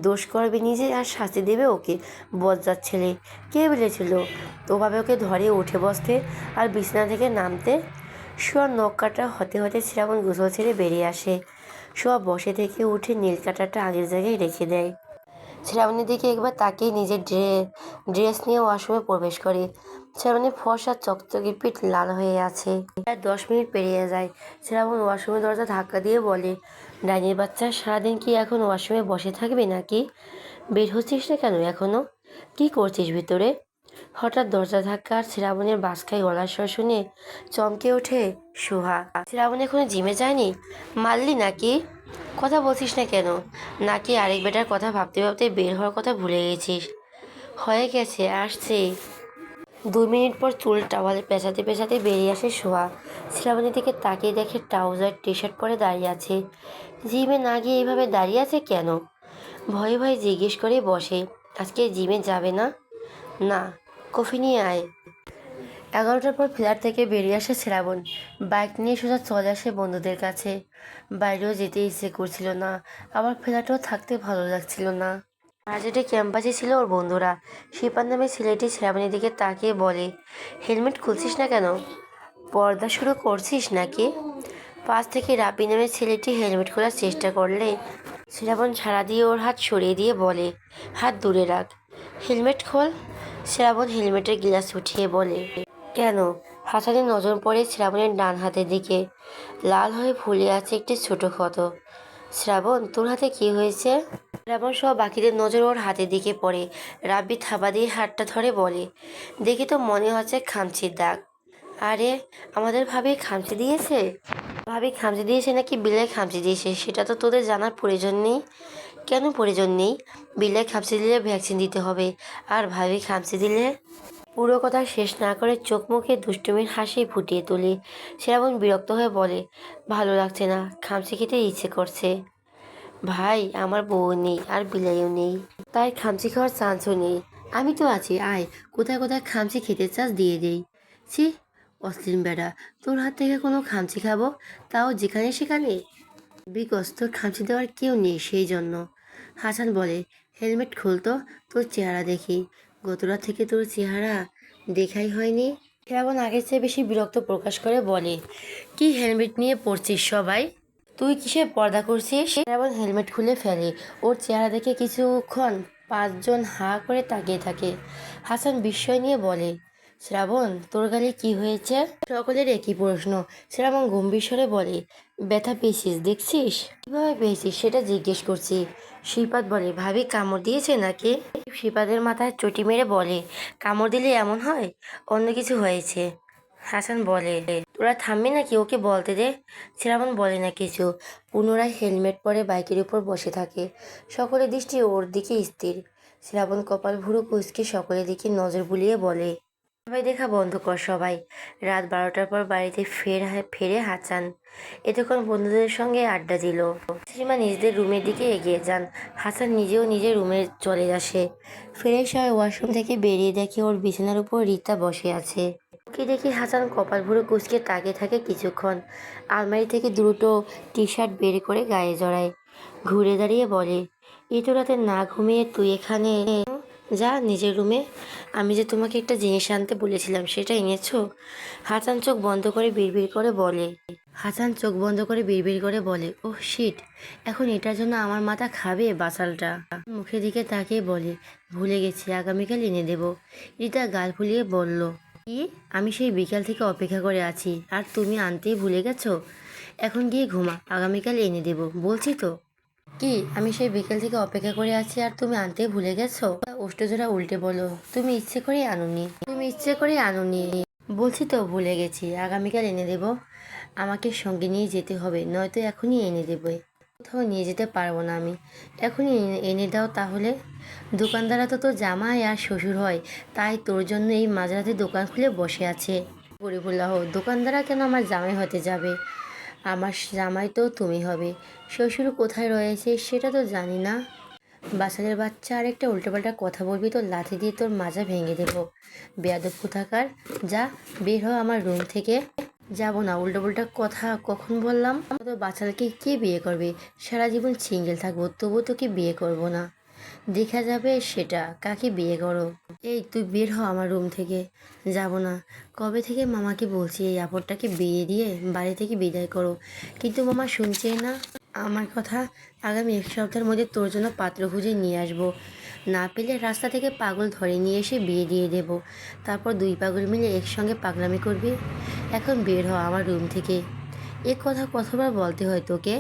দোষ করবে নিজে আর শাস্তি দেবে ওকে। বজ্জাত ছেলে। কে বলেছিল ওভাবে ওকে ধরে উঠে বসতে আর বিছানা থেকে নামতে? শোয়ার নখ কাটা হতে হতে শ্রাবণ গোসল ছেড়ে বেরিয়ে আসে। শোয়া বসে থেকে উঠে নীল কাটাটা আগের জায়গায় রেখে দেয়। শ্রাবণীর দিকে একবার তাকিয়ে নিজের ড্রেস নিয়ে ওয়াশরুমে প্রবেশ করে। শ্রাবণীর ফর্সা চকচকে পিঠ লাল হয়ে আছে। প্রায় 10 মিনিট পেরিয়ে যায়। শ্রাবণ ওয়াশরুমের দরজা ধাক্কা দিয়ে বলে, ডাইনির বাচ্চা, সারাদিন কি এখন ওয়াশরুমে বসে থাকবে নাকি? বের হচ্ছিস না কেন এখনো? কি করছিস ভিতরে? হঠাৎ দরজা ধাক্কা আর শ্রাবণের বাসখাই গলার স্বর শুনে চমকে ওঠে সোহা। শ্রাবণ এখনো জিমে যায়নি? মারলি নাকি? কথা বলছিস না কেন? নাকি আরেক বেটার কথা ভাবতে ভাবতে বের হওয়ার কথা ভুলে গেছিস? হয়ে গেছে, আসছে। 2 মিনিট পর চুল টাওয়ালে পেঁচাতে পেঁচাতে বেরিয়ে আসে সোহা। শ্রাবণীর দিকে তাকিয়ে দেখে ট্রাউজার টি শার্ট পরে দাঁড়িয়ে আছে। জিমে না গিয়ে এইভাবে দাঁড়িয়ে আছে কেন? ভয়ে ভয়ে জিজ্ঞেস করে বসে, আজকে জিমে যাবে না? না। কফি নিয়ে আয়। 11টার পর ফ্ল্যাট থেকে বেরিয়ে আসে শ্রাবণ। বাইক নিয়ে সোজা চলে আসে বন্ধুদের কাছে। বাইরেও যেতে ইচ্ছে করছিল না, আবার ফ্ল্যাটেও থাকতে ভালো লাগছিল না। বাজেটে ক্যাম্পাসে ছিল ওর বন্ধুরা। শিপার নামে ছেলেটি শ্রাবণীর দিকে তাকিয়ে বলে, হেলমেট খুলছিস না কেন? পর্দা শুরু করছিস নাকি? পাশ থেকে রাপি নামে ছেলেটি হেলমেট খোলার চেষ্টা করলে শ্রাবণ ছাড়া দিয়ে ওর হাত সরিয়ে দিয়ে বলে, হাত দূরে রাখ। হেলমেট খোল। শ্রাবণ হেলমেটের গ্লাস উঠিয়ে বলে, কেন? হাসানের নজর পড়ে শ্রাবণের ডান হাতের দিকে। লাল হয়ে ফুলে আছে একটি ছোট ক্ষত। শ্রাবণ, তোর হাতে কি হয়েছে? শ্রাবণ সহ বাকিদের নজর ওর হাতের দিকে পড়ে। রাব্বি থাবা দিয়ে হাতটা ধরে বলে, দেখি তো মনে হচ্ছে খামচির দাগ। আরে, আমাদের ভাবি খামচি দিয়েছে? ভাবি খামচি দিয়েছে নাকি বিলাই খামচি দিয়েছে সেটা তো তোদের জানার প্রয়োজন নেই। কেন প্রয়োজন নেই? বিলাই খামচি দিলে ভ্যাকসিন দিতে হবে, আর ভাবি খামচি দিলে? পুরো কথা শেষ না করে চোখ মুখে দুষ্টুমির হাসি ফুটিয়ে তুলে শ্রাবণ বিরক্ত হয়ে বলে, ভালো লাগছে না, খামচি খেতে ইচ্ছে করছে। ভাই, আমার বউ নেই আর বিলাইও নেই, তাই খামচি খাওয়ার চান্সও নেই। আমি তো আছি, আয়, কোথায় কোথায় খামচি খেতে চাস দিয়ে দেই। ছি, অশ্লীল বেড়া, তোর হাত থেকে কোনো খামচি খাবো, তাও যেখানে সেখানে? বিকজ তোর খামচি দেওয়ার কেউ নেই সেই জন্য। হাসান বলে, হেলমেট খুলতো, তোর চেহারা দেখি। গতরাত থেকে তোর চেহারা দেখাই হয়নি। শ্রাবণ আগের চেয়ে বেশি বিরক্ত প্রকাশ করে বলে, কি হেলমেট নিয়ে পড়ছিস সবাই? তুই কিসে পর্দা করছিস? শ্রাবণ হেলমেট খুলে ফেলে। ওর চেহারা দেখে কিছুক্ষণ 5জন হাঁ করে তাকিয়ে থাকে। হাসান বিস্ময় নিয়ে বলে, শ্রাবণ, তোর গালে কি হয়েছে? সকলের একই প্রশ্ন। শ্রাবণ গম্ভীর স্বরে বলে, ব্যথা পেয়েছিস দেখছিস? কিভাবে পেয়েছিস সেটা জিজ্ঞেস করছি। শ্রীপাদ বলে, ভাবি কামড় দিয়েছে নাকি? শ্রীপাদের মাথায় চটি মেরে বলে, কামড় দিলে এমন হয়? অন্য কিছু হয়েছে। হাসান বলে, তোরা থামবি নাকি, ওকে বলতে দে। শ্রাবণ বলে না কিছু। পুনরায় হেলমেট পরে বাইকের উপর বসে থাকে। সকলের দৃষ্টি ওর দিকে স্থির। শ্রাবণ কপাল ভুরু কুঁচকে সকলের দিকে নজর বুলিয়ে বলে, সবাই দেখা বন্ধ কর সবাই। রাত 12টার পর বাড়িতে ফেরে হাসান। এতক্ষণ বন্ধুদের সঙ্গে আড্ডা দিল। সীমা নিজেদের রুমের দিকে এগিয়ে যান। হাসান নিজেও নিজের রুমে চলে আসে। ফ্রেশ হয়ে ওয়াশরুম থেকে বেরিয়ে দেখে ওর বিছানার উপর রীতা বসে আছে। ওকে দেখে হাসান কপাল ভরে কুঁচকে তাকিয়ে থাকে কিছুক্ষণ। আলমারি থেকে দুটো টি শার্ট বের করে গায়ে জড়ায়। ঘুরে দাঁড়িয়ে বলে, এত রাতে না ঘুমিয়ে তুই এখানে? যা নিজের রুমে। আমি যে তোমাকে একটা জিনিস আনতে বলেছিলাম সেটা এনেছো? হাসান চোখ বন্ধ করে বিড়বিড় করে বলে, ওহ শিট, এখন এটার জন্য আমার মাথা খাবে বাচালটা। মুখের দিকে তাকিয়ে বলে, ভুলে গেছি, আগামীকাল এনে দেবো। রিতা গাল ফুলিয়ে বলল, কি? আমি সেই বিকাল থেকে অপেক্ষা করে আছি আর তুমি আনতেই ভুলে গেছো? এখন গিয়ে ঘুমা, আগামীকাল এনে দেবো বলছি তো। কি? আমি সেই বিকেল থেকে অপেক্ষা করে আছি আর তুমি আনতে ভুলে গেছো? ওষ্ঠজোড়া উল্টে বলো, তুমি ইচ্ছে করে আনুনি, তুমি ইচ্ছে করে আনুনি। বলছি তো ভুলে গেছি, আগামীকাল এনে দেবো। আমাকে সঙ্গে নিয়ে যেতে হবে, নয়তো এখনই এনে দেবে। কোথাও নিয়ে যেতে পারবো না আমি, এখনই এনে দাও তাহলে। দোকানদাররা তো তোর জামাই আর শ্বশুর হয়, তাই তোর জন্য এই মাঝরাতে দোকান খুলে বসে আছে। গরিবুল্লাহ, দোকানদাররা কেন আমার জামাই হতে যাবে? আমার জামাই তো তুমি হবে। শ্বশুর কোথায় রয়েছে সেটা তো জানি না। বাসালের বাচ্চা, আর একটা উল্টোপাল্টা কথা বলবি তো লাথি দিয়ে তোর মাজা ভেঙে দেবো। বেয়াদব কোথাকার, যা বের হ আমার রুম থেকে। যাব না, উল্টোপাল্টা কথা কখন বললাম? তো বাচ্চাকে কে বিয়ে করবে? সারা জীবন সিঙ্গেল থাকবো, তবু তোকে বিয়ে করব না। দেখা যাবে সেটা, কাকে বিয়ে করো। এই তুই বের হ আমার রুম থেকে। যাব না। কবে থেকে মামাকে বলছি এই আপদটাকে বিয়ে দিয়ে বাড়ি থেকে বিদায় করো, কিন্তু মামা শুনছে না আমার কথা। আগামী 1 সপ্তাহের মধ্যে তোর জন্য পাত্র খুঁজে নিয়ে আসবো। না পেলে রাস্তা থেকে পাগল ধরে নিয়ে এসে বিয়ে দিয়ে দেব। তারপর দুই পাগল মিলে একসঙ্গে পাগলামি করবি। এখন বের হ আমার রুম থেকে। এ কথা কতবার বলতে হয় তোকে?